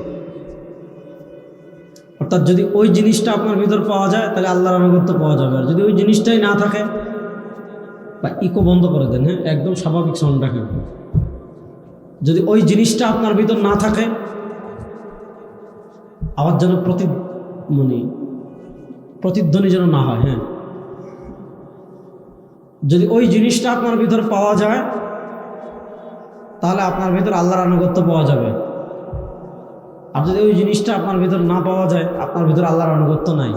অর্থাৎ যদি ওই জিনিসটা আপনার ভিতর পাওয়া যায় তাহলে আল্লাহর আনুগত্য পাওয়া যাবে, আর যদি ওই জিনিসটাই না থাকে, বা ইকো বন্ধ করে দেন, হ্যাঁ, একদম স্বাভাবিক সাউন্ড রাখেন। যদি ওই জিনিসটা আপনার ভিতর না থাকে, আবার যেন প্রতিধ্বনি যেন না হয়, হ্যাঁ, যদি ওই জিনিসটা আপনার ভিতর পাওয়া যায় তাহলে আপনার ভিতর আল্লাহর আনুগত্য পাওয়া যাবে। আর যদি ওই জিনিসটা আপনার ভিতর না পাওয়া যায়, আপনার ভিতর আল্লাহর আনুগত্য নাই।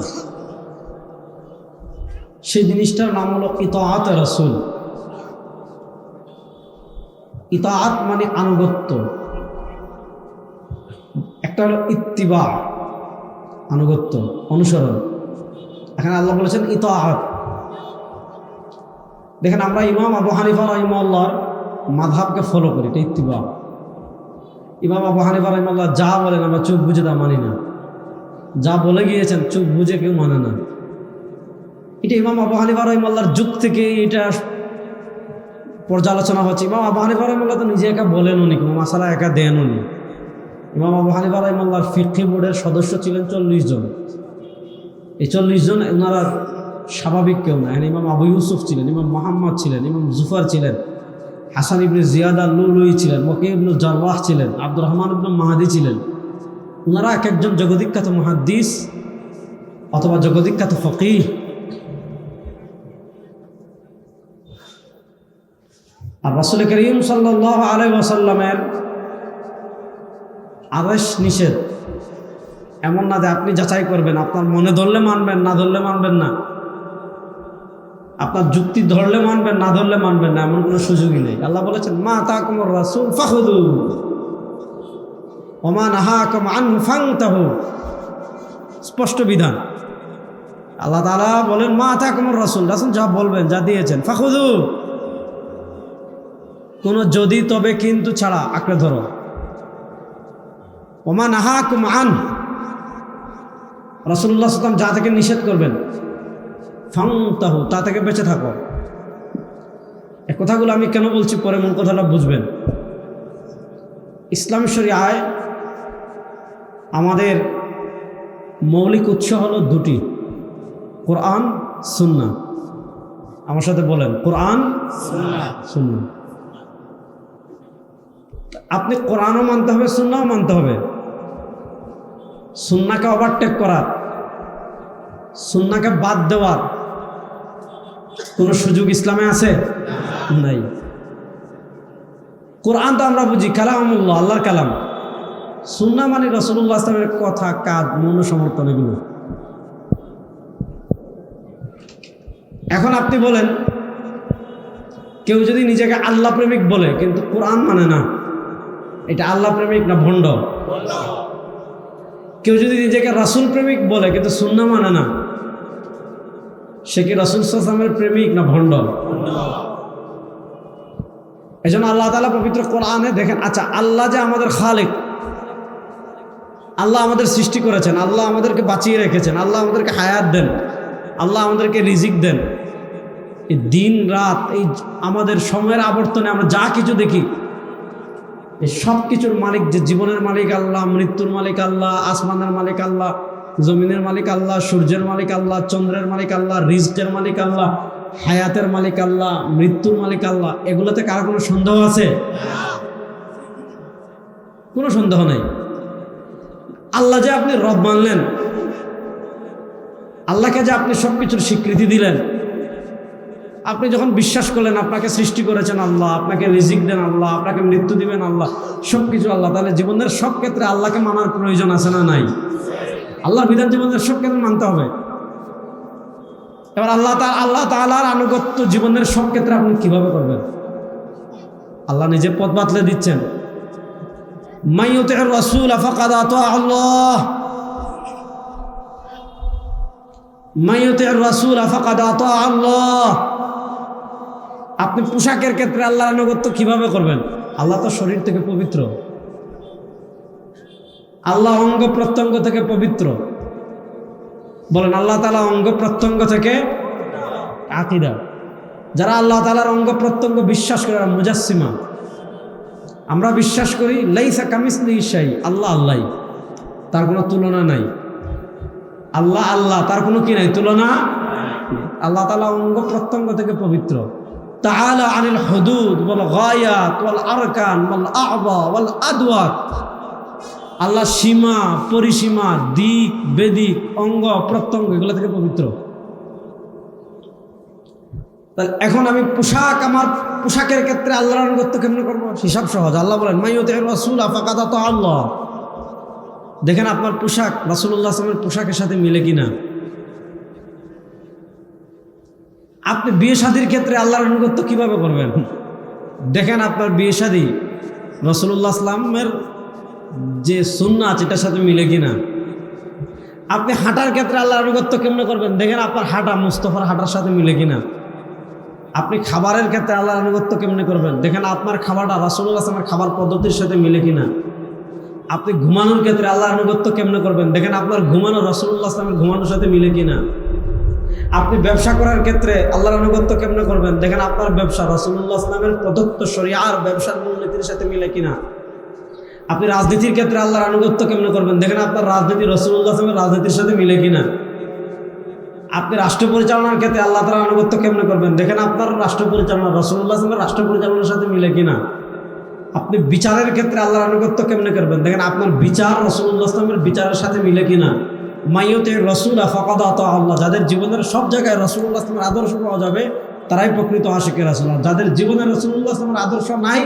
সেই জিনিসটার নাম হলো ইতাআত রাসূল। ইতাআত মানে আনুগত্য, একটা হলো ইত্তিবা, আনুগত্য, অনুসরণ। এখানে আল্লাহ বলেছেন ইতাআত। দেখেন আমরা ইমাম আবু হানিফা রাহিমাহুল্লাহর মাযহাবকে ফলো করি, এটা ইত্তিবা। ইমাম আবু হানিফা রাহিমাহুল্লাহ যা বলেন আমরা চোখ বুঝে তা মানি না, যা বলে গিয়েছেন চোখ বুঝে কেউ মানে না। এটা ইমাম আবু হানিফা রাহিমাহুল্লাহর যুগ থেকে এটা পর্যালোচনা হচ্ছে। ইমাম আবু হানিফা রাহিমাহুল্লাহ তো নিজে একা বলেন, উনি কোনো মাসালা একা দেন উনি। ইমাম আবু হানিফা রাহিমাহুল্লাহর ফিকহি বোর্ডের সদস্য ছিলেন 40 জন। এই 40 জন ওনারা স্বাভাবিক কেউ না। ইমাম আবু ইউসুফ ছিলেন, ইমাম মুহাম্মদ ছিলেন, ইমাম জুফার ছিলেন, হাসান ইবনে জিয়াদ আল-লুলুই ছিলেন, ওয়াকি ইবনে জাররাহ ছিলেন, আব্দুর রহমান ইবনে মাহদি ছিলেন। ওনারা এক একজন জগদ্বিখ্যাত মুহাদ্দিস অথবা জগদ্বিখ্যাত ফকিহ। আর রাসূল করিম সাল্লাল্লাহু আলাইহি ওয়াসাল্লামের আদেশ নিষেধ এমন না যে আপনি যাচাই করবেন, আপনার মনে ধরলে মানবেন, না ধরলে মানবেন না, আপনার যুক্তি ধরলে মানবেন, না ধরলে মানবেন না, এমন কোনো সুযোগই নেই। আল্লাহ বলেছেন মা আতাকুমুর রাসূল ফাখুযু ওয়া মা নাহাকুম আনহু ফান্তাহু, স্পষ্ট বিধান। আল্লাহ তাআলা বলেন মা আতাকুমুর রাসূল, রাসূল যা বলবেন, যা দিয়েছেন, ফাখুযু, কোনো যদি তবে কিন্তু ছাড়া আঁকড়ে ধরো। ওয়া মা নাহাকুম আনহু, রাসূলুল্লাহ সাল্লাল্লাহু আলাইহি ওয়াসাল্লাম যা থেকে নিষেধ করবেন, ফান্তাহু, তা থেকে বেঁচে থাকো। এই কথাগুলো আমি কেন বলছি পরে মূল কথাটা বুঝবেন। ইসলামী শরিয়ায় আমাদের মৌলিক উৎস হলো দুটি, কোরআন সুন্নাহ। আমার সাথে বলেন কোরআন সুন্নাহ। আপনি কোরআনও মানতে হবে, সুন্নাহও মানতে হবে। সুন্নাহকে ওভারটেক করার, সুন্নাহকে বাদ দেওয়ার কোনো সুযোগ ইসলামে আছে? নাই। কোরআন তো আমরা বুঝি কালামুল্লাহ, আল্লাহর কালাম। সুন্নাহ মানে রাসূলুল্লাহ সাল্লাল্লাহু আলাইহি ওয়াসাল্লামের কথা, কাজ, মৌন সমর্থন, এগুলো। এখন আপনি বলেন কেউ যদি নিজেকে আল্লাহ প্রেমিক বলে কিন্তু কোরআন মানে না, এটা আল্লাহ প্রেমিক না ভণ্ড? কেউ যদি নিজেকে রাসূল প্রেমিক বলে কিন্তু সুন্নাহ মানে না, সে কি রাসূল সাল্লাল্লাহু আলাইহি ওয়াসাল্লামের প্রেমিক না ভণ্ড? এজন্য আল্লাহ তাআলা পবিত্র কোরআনে দেখেন, আচ্ছা আল্লাহ যে আমাদের খালিক, আল্লাহ আমাদের সৃষ্টি করেছেন, আল্লাহ আমাদেরকে বাঁচিয়ে রেখেছেন, আল্লাহ আমাদেরকে হায়াত দেন, আল্লাহ আমাদেরকে রিজিক দেন, এই দিন রাত, এই আমাদের সময়ের আবর্তনে আমরা যা কিছু দেখি, এই সব কিছুর মালিক, যে জীবনের মালিক আল্লাহ, মৃত্যুর মালিক আল্লাহ, আসমানের মালিক আল্লাহ, জমিনের মালিক আল্লাহ, সূর্যের মালিক আল্লাহ, চন্দ্রের মালিক আল্লাহ, রিজকের মালিক আল্লাহ, হায়াতের মালিক আল্লাহ, মৃত্যুর মালিক আল্লাহ। এগুলোতে কারো কোনো সন্দেহ আছে? কোনো সন্দেহ নেই। আল্লাহ যে আপনি রব মানলেন, আল্লাহকে যে আপনি সব কিছুর স্বীকৃতি দিলেন, আপনি যখন বিশ্বাস করলেন আপনাকে সৃষ্টি করেছেন আল্লাহ, আপনাকে রিজিক দেন আল্লাহ, আপনাকে মৃত্যু দিবেন আল্লাহ, সব কিছু আল্লাহ, তাহলে জীবনের সব ক্ষেত্রে আল্লাহকে মানার প্রয়োজন আছে না নাই? আল্লাহর বিধান জীবনের সব ক্ষেত্রে মানতে হবে। এবার আল্লাহ তাআলার আনুগত্য জীবনের সব ক্ষেত্রে আপনি কিভাবে করবেন? আল্লাহ নিজে পথ বাতলে দিচ্ছেন, মান ইউতি'র রাসূল ফাকাদ আতা আল্লাহ, মান ইউতি'র রাসূল ফাকাদ আতা আল্লাহ। আপনি পোশাকের ক্ষেত্রে আল্লাহর আনুগত্য কিভাবে করবেন? আল্লাহ তো শরীর থেকে পবিত্র, আল্লাহ অঙ্গ প্রত্যঙ্গ থেকে পবিত্র। বলেন আল্লাহ তাআলা অঙ্গ প্রত্যঙ্গ থেকে, আকীদা। যারা আল্লাহ তাআলার অঙ্গ প্রত্যঙ্গ বিশ্বাস করে, মুজাসসিমা। আমরা বিশ্বাস করি লাইসা কামিসলিহি শাই, আল্লাহ আল্লাহ, তার কোনো তুলনা নাই। আল্লাহ আল্লাহ, তার কোনো কি নাই, তুলনা। আল্লাহ তাআলা অঙ্গ প্রত্যঙ্গ থেকে পবিত্র। তাআলা আনিল হুদুদ ওয়াল গায়াত ওয়াল আরকান ওয়াল আ'যা ওয়াল আদওয়াত। আল্লাহ সীমা, পরিসীমা, দিক বেদিক, অঙ্গ প্রত্যঙ্গ, এগুলো থেকে পবিত্র। তাহলে এখন আমি আমার পোশাকের ক্ষেত্রে আল্লাহর আনুগত্য কেমন করবো? হিসাব সহজ। আল্লাহ বলেন মান ইউতি'র রাসূল ফাকাদ আতা আল্লাহ। দেখেন আপনার পোশাক রাসূলুল্লাহ সাল্লাল্লাহু আলাইহি ওয়াসাল্লামের পোশাকের সাথে মিলে কিনা। আপনি বিয়ে শাদীর ক্ষেত্রে আল্লাহর আনুগত্য কিভাবে করবেন? দেখেন আপনার বিয়ে শাদী রাসূলুল্লাহ সাল্লাল্লাহু আলাইহি ওয়াসাল্লামের যে সুন্নাহ আছে এটার সাথে মিলে কিনা। আপনি হাঁটার ক্ষেত্রে আল্লাহর আনুগত্য কেমনে করবেন? দেখেন আপনার হাঁটা মুস্তাফার হাঁটার সাথে মিলে কিনা। আপনি খাবারের ক্ষেত্রে আল্লাহর আনুগত্য কেমনে করবেন? দেখেন আপনার খাবারটা রাসূলুল্লাহ সাল্লাল্লাহু আলাইহি ওয়াসাল্লামের খাবার পদ্ধতির সাথে মিলে কিনা। আপনি ঘুমানোর ক্ষেত্রে আল্লাহর আনুগত্য কেমনে করবেন? দেখেন আপনার ঘুমানো রাসূলুল্লাহ সাল্লাল্লাহু আলাইহি ওয়াসাল্লামের ঘুমানোর সাথে মিলে কিনা। আপনি ব্যবসা করার ক্ষেত্রে আল্লাহর আনুগত্য কেমনে করবেন? দেখেন আপনার ব্যবসা রাসূলুল্লাহ সাল্লাল্লাহু আলাইহি ওয়াসাল্লামের প্রদত্ত শরিয়ার ব্যবসার মূলনীতির সাথে মিলে কিনা। আপনি রাজনীতির ক্ষেত্রে আল্লাহর আনুগত্য কেমনে করবেন? দেখেন আপনার রাজনীতি রাসূলুল্লাহ সাল্লাল্লাহু আলাইহি ওয়াসাল্লামের রাজনীতির সাথে মিলে কিনা। আপনি রাষ্ট্র পরিচালনার ক্ষেত্রে আল্লাহ তাআলার আনুগত্য কেমনে করবেন? দেখেন আপনার রাষ্ট্র পরিচালনা রাসূলুল্লাহ সাল্লাল্লাহু আলাইহি ওয়াসাল্লামের রাষ্ট্র পরিচালনার সাথে মিলে কিনা। আপনি বিচারের ক্ষেত্রে আল্লাহর আনুগত্য কেমনে করবেন? দেখেন আপনার বিচার রাসূলুল্লাহ সাল্লাল্লাহু আলাইহি ওয়াসাল্লামের বিচারের সাথে মিলে কিনা। মাইয়ুতির রাসূলা ফাকাদ আতা আল্লাহ, যাদের জীবনের সব জায়গায় রাসূলুল্লাহ সাল্লাল্লাহু আলাইহি ওয়াসাল্লামের আদর্শ পাওয়া যাবে তারাই প্রকৃত আশিকের রাসূল। যাদের জীবনে রাসূলুল্লাহ সাল্লাল্লাহু আলাইহি ওয়াসাল্লামের আদর্শ নাই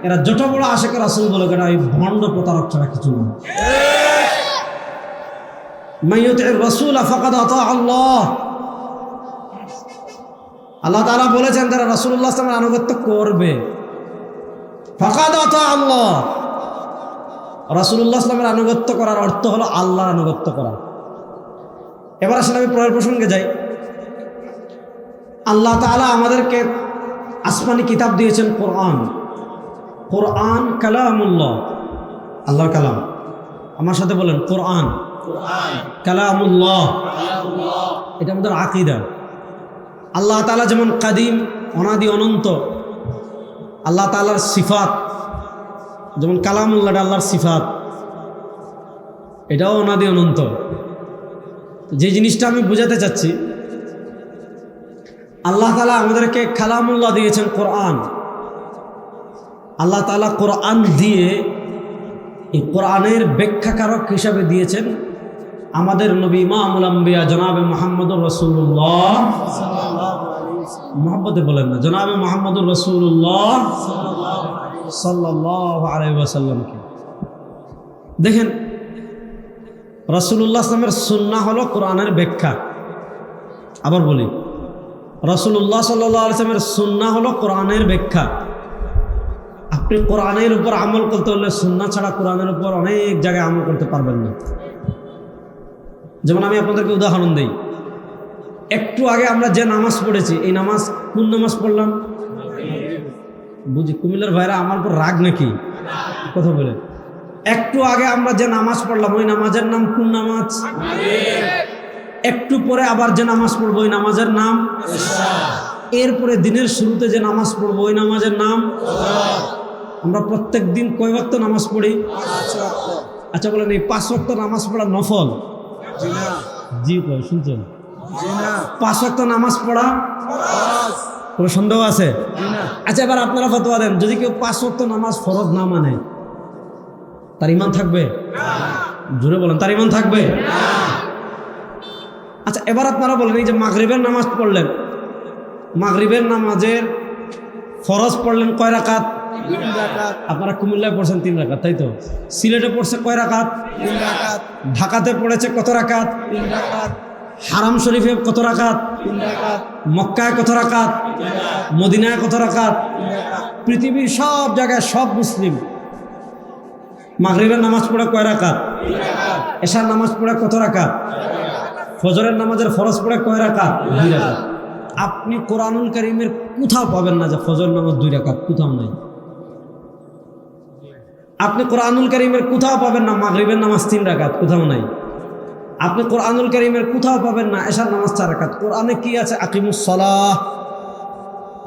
এরা যত বড় আশিকের রাসূল বলে কেন এই ভণ্ড প্রতারক ছাড়া কিছু না। মাইয়ুতির রাসূলা ফাকাদ আতা আল্লাহ, আল্লাহ তাআলা বলেছেন যারা রাসূলুল্লাহ সাল্লাল্লাহু আলাইহি ওয়াসাল্লামের আনুগত্য করবে ফাকাদ আতা আল্লাহ। রাসূলুল্লাহ সাল্লাল্লাহু আলাইহি ওয়াসাল্লামের আনুগত্য করার অর্থ হলো আল্লাহর আনুগত্য করা। এবার আসলে আমি পরের প্রসঙ্গে যাই। আল্লাহ তাআলা আমাদেরকে আসমানি কিতাব দিয়েছেন কোরআন। কোরআন কালামুল্লাহ, আল্লাহর কালাম। আমার সাথে বলেন কোরআন কালামুল্লাহ। এটা আমাদের আকীদা। আল্লাহ তাআলা যেমন কাদিম, অনাদি অনন্ত, আল্লাহ তাআলার সিফাত যেমন কালামুল্লাহ আল্লাহর সিফাত, এটাও অনাদি অনন্ত। যে জিনিসটা আমি বোঝাতে চাচ্ছি, আল্লাহ তাআলা আমাদেরকে কালামুল্লাহ দিয়েছেন কোরআন। আল্লাহ তাআলা কোরআন দিয়ে এই কোরআনের ব্যাখ্যাকারক হিসাবে দিয়েছেন আমাদের নবী ইমামুল আম্বিয়া জনাবে মুহাম্মদুর রাসূলুল্লাহ, মুহাম্মদে বলেন না, জনাবে মুহাম্মদুর রাসূলুল্লাহ সাল্লাল্লাহু আলাইহি ওয়াসাল্লামকে। দেখেন রাসূলুল্লাহ সাল্লাল্লাহু আলাইহি ওয়াসাল্লামের সুন্নাহ হলো কোরআনের ব্যাখ্যা। আবার বলি, রাসূলুল্লাহ সাল্লাল্লাহু আলাইহি ওয়াসাল্লামের সুন্নাহ হলো কোরআনের ব্যাখ্যা। আপনি কোরআনের উপর আমল করতে হলে সুন্নাহ ছাড়া কোরআনের উপর অনেক জায়গায় আমল করতে পারবেন না। যেমন আমি আপনাদেরকে উদাহরণ দিই। একটু আগে আমরা যে নামাজ পড়েছি, এই নামাজ কোন নামাজ পড়লাম? বুঝি কুমিল্লার ভাইরা আমার উপর রাগ নাকি? কথা বলে। একটু আগে আমরা যে নামাজ পড়লাম ওই নামাজের নাম কোন নামাজ? একটু পরে আবার যে নামাজ পড়বো ওই নামাজের নাম। এরপরে দিনের শুরুতে যে নামাজ পড়বো ওই নামাজের নাম। আমরা প্রত্যেক দিন কয় ওয়াক্ত নামাজ পড়ি? আচ্ছা বলেন, এই 5 ওয়াক্ত নামাজ পড়া নফল? জি কয় শুনছেন? 5 ওয়াক্ত নামাজ পড়া কোনো সন্দেহ আছে? আচ্ছা এবার আপনারা ফতোয়া দেন, যদি কেউ 5 ওয়াক্ত নামাজ ফরজ না মানে তার ঈমান থাকবে? জোরে বলেন, তার ঈমান থাকবে? আচ্ছা এবার আপনারা বলেন, এই যে মাগরিবের নামাজ পড়লেন, মাগরিবের নামাজের ফরজ পড়লেন কয় রাকাত? 3 রাকাত। আপনারা কুমিল্লায় পড়ছেন 3 রাকাত, তাই তো? সিলেটে পড়ছে কয় রাকাত? 3 রাকাত। ঢাকাতে পড়েছে কত রাকাত? 3 রাকাত। হারাম শরীফে কত রাকাত? 3 রাকাত। মক্কায় কত রাকাত? মদিনায় কত রাকাত? পৃথিবীর সব জায়গায় সব মুসলিম মাগরিবের নামাজ পড়ে কয় রাকাত? 3 রাকাত। এশার নামাজ পড়ে কত রাকাত? ফজরের নামাজের ফরজ পড়ে কয় রাকাত? 2 রাকাত। আপনি কোরআনুল কারীমের কোথাও পাবেন না যে ফজর নামাজ 2 রাকাত, কোথাও নাই। আপনি কোরআনুল কারীমের কোথাও পাবেন না মাগরিবের নামাজ 3 রাকাত, কোথাও নাই। আপনি কোরআনুল কারীমের কোথাও পাবেন না এশার নামাজ 4 রাকাত। কোরআনে কি আছে? আকিমুস সালাহ,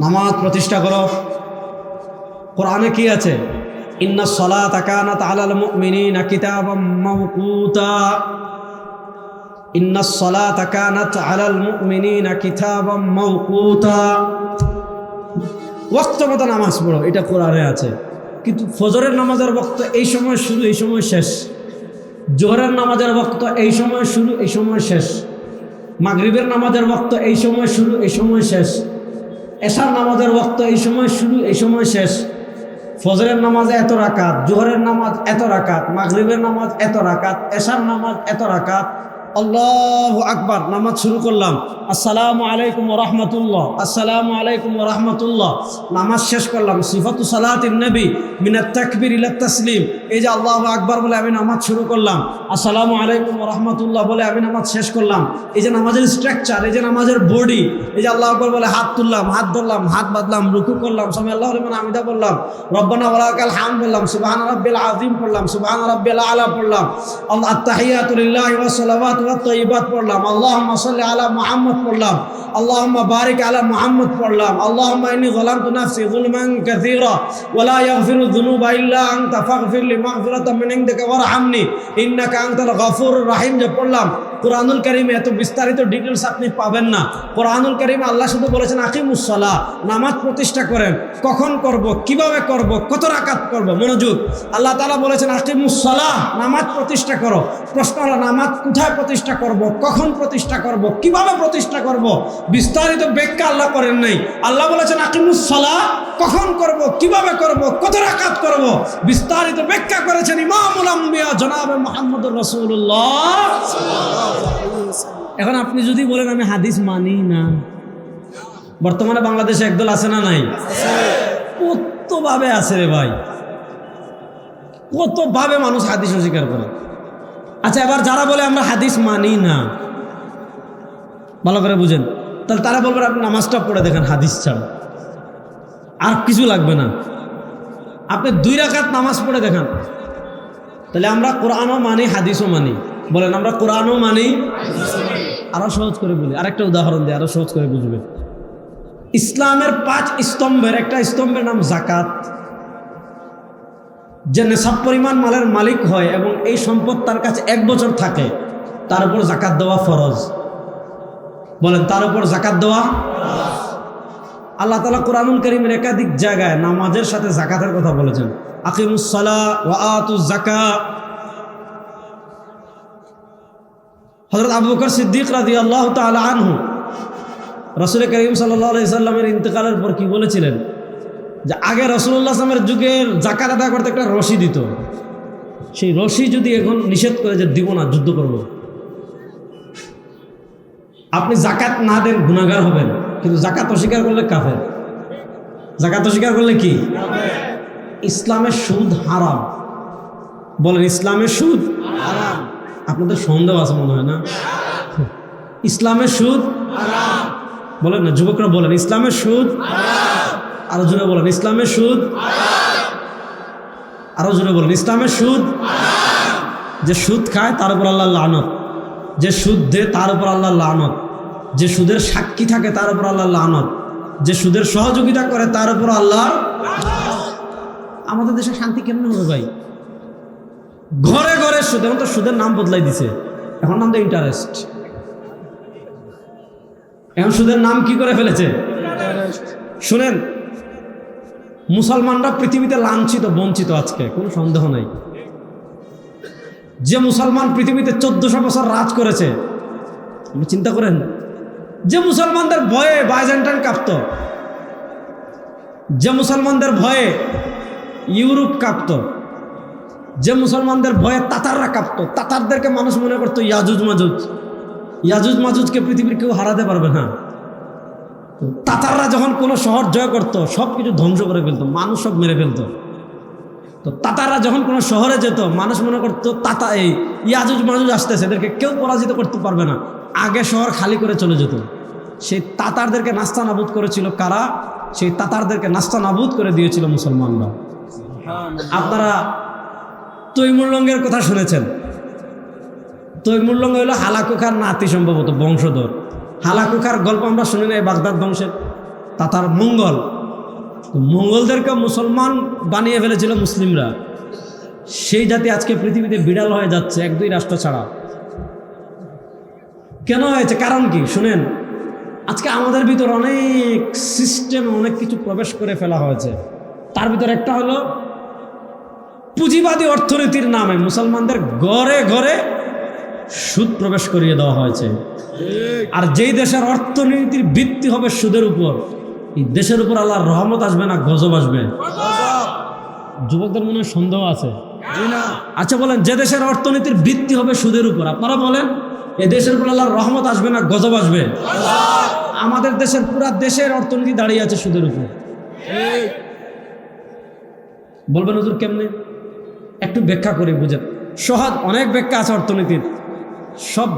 নামাজ প্রতিষ্ঠা করো। কোরআনে কি আছে? ইন্নাস সালাতা কানাত আলাল মুমিনিনা কিতাবাম মাওকুতা। ইন্নাস সালাতা কানাত আলাল মুমিনিনা কিতাবাম মাওকুতা। ওয়াক্ত মতো নামাজ পড়ো, এটা কোরআনে আছে। কিন্তু ফজরের নামাজের ওয়াক্ত এই সময় শুরু, এই সময় শেষ। জোহরের নামাজের ওয়াক্ত এই সময় শুরু, এই সময় শেষ। মাগরিবের নামাজের ওয়াক্ত এই সময় শুরু, এই সময় শেষ। এশার নামাজের ওয়াক্ত এই সময় শুরু, এই সময় শেষ। ফজরের নামাজে এত রাকাত, জোহরের নামাজ এত রাকাত, মাগরিবের নামাজ এত রাকাত, এশার নামাজ এত রাকাত। আল্লাহু আকবার, নামাজ শুরু করলাম, আসসালামু আলাইকুম ওয়া রাহমাতুল্লাহ, আসসালামু আলাইকুম ওয়া রাহমাতুল্লাহ, নামাজ শেষ করলাম। সিফাতু সালাতিন নবী মিনাত তাকবীর ইলা তাসলিম, এই যে আল্লাহু আকবার বলে আমি নামাজ শুরু করলাম, আসসালামু আলাইকুম ওয়া রাহমাতুল্লাহ বলে আমি নামাজ শেষ করলাম। এই যে নামাজের স্ট্রাকচার, এই যে নামাজের বডি, এই যে আল্লাহু আকবার বলে হাত তুললাম, হাত ধরলাম, হাত বাঁধলাম, রুকু করলাম, সামি আল্লাহু লিমান হামিদা বললাম, রব্বানা ওয়া লাকাল হামদ বললাম, সুবহানা রাব্বিল আযীম পড়লাম, সুবহানা রাব্বিল আলা পড়লাম, আত-তাহিয়াতু লিল্লাহি ওয়াস সালাওয়াতু ওয়াত তাইয়্যিবাত পড়লাম, আল্লাহুম্মা সাল্লি আলা মুহাম্মদ পড়লাম, আল্লাহুম্মা বারিক আলা মুহাম্মদ পড়লাম, আল্লাহুম্মা ইন্নী যালামতু নাফসি যুলমান কাসীরা ওয়া লা ইয়াগফিরু যুনুবা ইল্লা আনতা ফাগফির লি মাগফিরাতাম মিন ইনদিকা ওয়ারহামনি ইন্নাকা আনতাল গফুরুর রহিম যে পড়লাম। কোরআনুল কারীমে এত বিস্তারিত ডিটেইলস আপনি পাবেন না। কোরআনুল কারীমে আল্লাহ শুধু বলেছেন আকিমুস সালাহ, নামাজ প্রতিষ্ঠা করেন। কখন করব, কিভাবে করব, কত রাকাত করব, মনোযোগ। আল্লাহ তাআলা বলেছেন আকিমুস সালাহ, নামাজ প্রতিষ্ঠা করো। প্রশ্ন হলো নামাজ কোথায় প্রতিষ্ঠা করব, কখন প্রতিষ্ঠা করব, কিভাবে প্রতিষ্ঠা করব, বিস্তারিত ব্যাখ্যা আল্লাহ করেন নাই। আল্লাহ বলেছেন আকিমুস সালাহ, কখন করব, কিভাবে করব, কত রাকাত করব, বিস্তারিত ব্যাখ্যা করেছেন ইমামুল আম্বিয়া জনাবে মুহাম্মদুর রাসূলুল্লাহ। এখন আপনি যদি বলেন আমি হাদিস মানি না, বর্তমানে বাংলাদেশে একদল আছে না নাই? কতভাবে আছে রে ভাই, কতভাবে মানুষ হাদিস অস্বীকার করে। আচ্ছা, এবার যারা বলে আমরা হাদিস মানি না, ভালো করে বুঝেন, তাহলে তারা বলবেন আপনি নামাজটা পড়ে দেখেন হাদিস ছাড়া, আর কিছু লাগবে না। আপনি 2 রাকাত নামাজ পড়ে দেখান, তাহলে আমরা কোরআনও মানি, হাদিসও মানি। বলেন আমরা কোরআনও মানি। আরো সহজ করে বলি, আরেকটা উদাহরণ দিই, আরো সহজ করে বুঝবে। ইসলামের 5 স্তম্ভের একটা স্তম্ভের নাম যাকাত। যে নেশাব পরিমাণ মালের মালিক হয় এবং এই সম্পদ তার কাছে 1 বছর থাকে, তার উপর যাকাত দেওয়া ফরজ। বলেন তার উপর যাকাত দেওয়া। আল্লাহ তাআলা কোরআনুল কারীমের একাধিক জায়গায় নামাজের সাথে যাকাতের কথা বলেছেন। আকিমুস সালাহ ওয়া আতুজ যাকাত। হযরত আবু বকর সিদ্দিক রাদিয়াল্লাহু তাআলা আনহু রাসূল করিম সাল্লাল্লাহু আলাইহি সাল্লামের ইন্তেকালের পর কি বলেছিলেন, যে আগে রাসূলুল্লাহ সাল্লাল্লাহু আলাইহি সাল্লামের যুগের যাকাত আদায় করতে একটা রশি দিত, সেই রশি যদি এখন নিষেধ করে যে দিব না, যুদ্ধ করব। আপনি যাকাত না দেন গুনাহগার হবেন, কিন্তু যাকাত অস্বীকার করলে কাফের। যাকাত অস্বীকার করলে কি? ইসলামের সুদ হারাম। বলেন ইসলামের সুদ হারাম। আপনাদের সন্দেহ আছে মনে হয় না? ইসলামের সুদ হারাম। বলেন না যুবকরা, বলেন ইসলামের সুদ হারাম। আরো জোরে বলেন ইসলামের সুদ হারাম। আরো জোরে বলেন ইসলামের সুদ হারাম। যে সুদ খায় তার উপর আল্লাহর লানত, যে সুদ দেয় তার উপর আল্লাহর লানত, যে সুদের সাক্ষী থাকে তার উপর আল্লাহর লানত, যে সুদের সহযোগিতা করে তার উপর আল্লাহর। আমাদের দেশে শান্তি কেমন হবে ভাই? ঘরে ঘরে সুদ। এখন তো সুদের নাম বদলাই দিছে, এখন নাম তো ইন্টারেস্ট। এখন সুদের নাম কি করে ফেলেছে? শুনেন, মুসলমানরা পৃথিবীতে লাঞ্ছিত, বঞ্চিত, আজকে কোনো সন্দেহ নাই। যে মুসলমান পৃথিবীতে 1400 বছর রাজ করেছে, আপনি চিন্তা করেন, যে মুসলমানদের ভয়ে বাইজেন্টাইন কাঁপত, যে মুসলমানদের ভয়ে ইউরোপ কাঁপত, যে মুসলমানদের ভয়ে তাতাররা কাঁপত, তাতারদেরকে মানুষ মনে করতো ইয়াজুজ মাজুজ। ইয়াজুজ মাজুজকে পৃথিবীর কেউ হারাতে পারবে না। তাতাররা যখন কোনো শহর জয় করতো, সব কিছু ধ্বংস করে ফেলতো, মানুষ সব মেরে ফেলতো। তো তাতাররা যখন কোনো শহরে যেত, মানুষ মনে করতো এই ইয়াজুজ মাজুজ আসতেছে, এদেরকে কেউ পরাজিত করতে পারবে না, আগে শহর খালি করে চলে যেত। সেই তাতারদেরকে নাস্তা নাবুদ করেছিল কারা? সেই তাতারদেরকে নাস্তা নাবুদ করে দিয়েছিল মুসলমানরা। আপনারা তৈমুরলঙ্গের কথা শুনেছেন। তৈমুরলঙ্গ হলো হালাকুখার নাতি, সম্ভবত বংশধর। হালাকুখার গল্প আমরা শুনি না, বাগদাদ বংশের তাতার মঙ্গল। মঙ্গলদেরকে মুসলমান বানিয়ে ফেলেছিল মুসলিমরা। সেই জাতি আজকে পৃথিবীতে বিড়াল হয়ে যাচ্ছে, 1-2 রাষ্ট্র ছাড়া। কেন হয়েছে? কারণ কি? শুনেন, আজকে আমাদের ভিতর অনেক সিস্টেম, অনেক কিছু প্রবেশ করে ফেলা হয়েছে। তার ভিতর একটা হলো পুঁজিবাদী অর্থনীতির নামে মুসলমানদের ঘরে ঘরে সুদ প্রবেশ করিয়ে দেওয়া হয়েছে। আর যেই দেশের অর্থনীতির ভিত্তি হবে সুদের উপর, এই দেশের উপর আল্লাহর রহমত আসবে না গজব আসবে? যুবকদের মনে হয় সন্দেহ আছে। জি না। আচ্ছা বলেন, যে দেশের অর্থনীতির ভিত্তি হবে সুদের উপর, আপনারা বলেন এ দেশের উপর আল্লাহর রহমত আসবে না গজব আসবে? আমাদের দেশের পুরা দেশের অর্থনীতি দাঁড়িয়ে আছে সুদের উপর। ঠিক। বলবেন হুজুর কেমনে? একটু ব্যাখ্যা করে বুঝেন। সহজ অনেক ব্যাখ্যা আছে অর্থনীতির। সব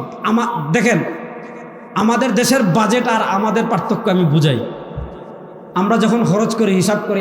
দেখেন, আমাদের দেশের বাজেট আর আমাদের পার্থক্য আমি বুঝাই। আমরা যখন খরচ করি, হিসাব করি,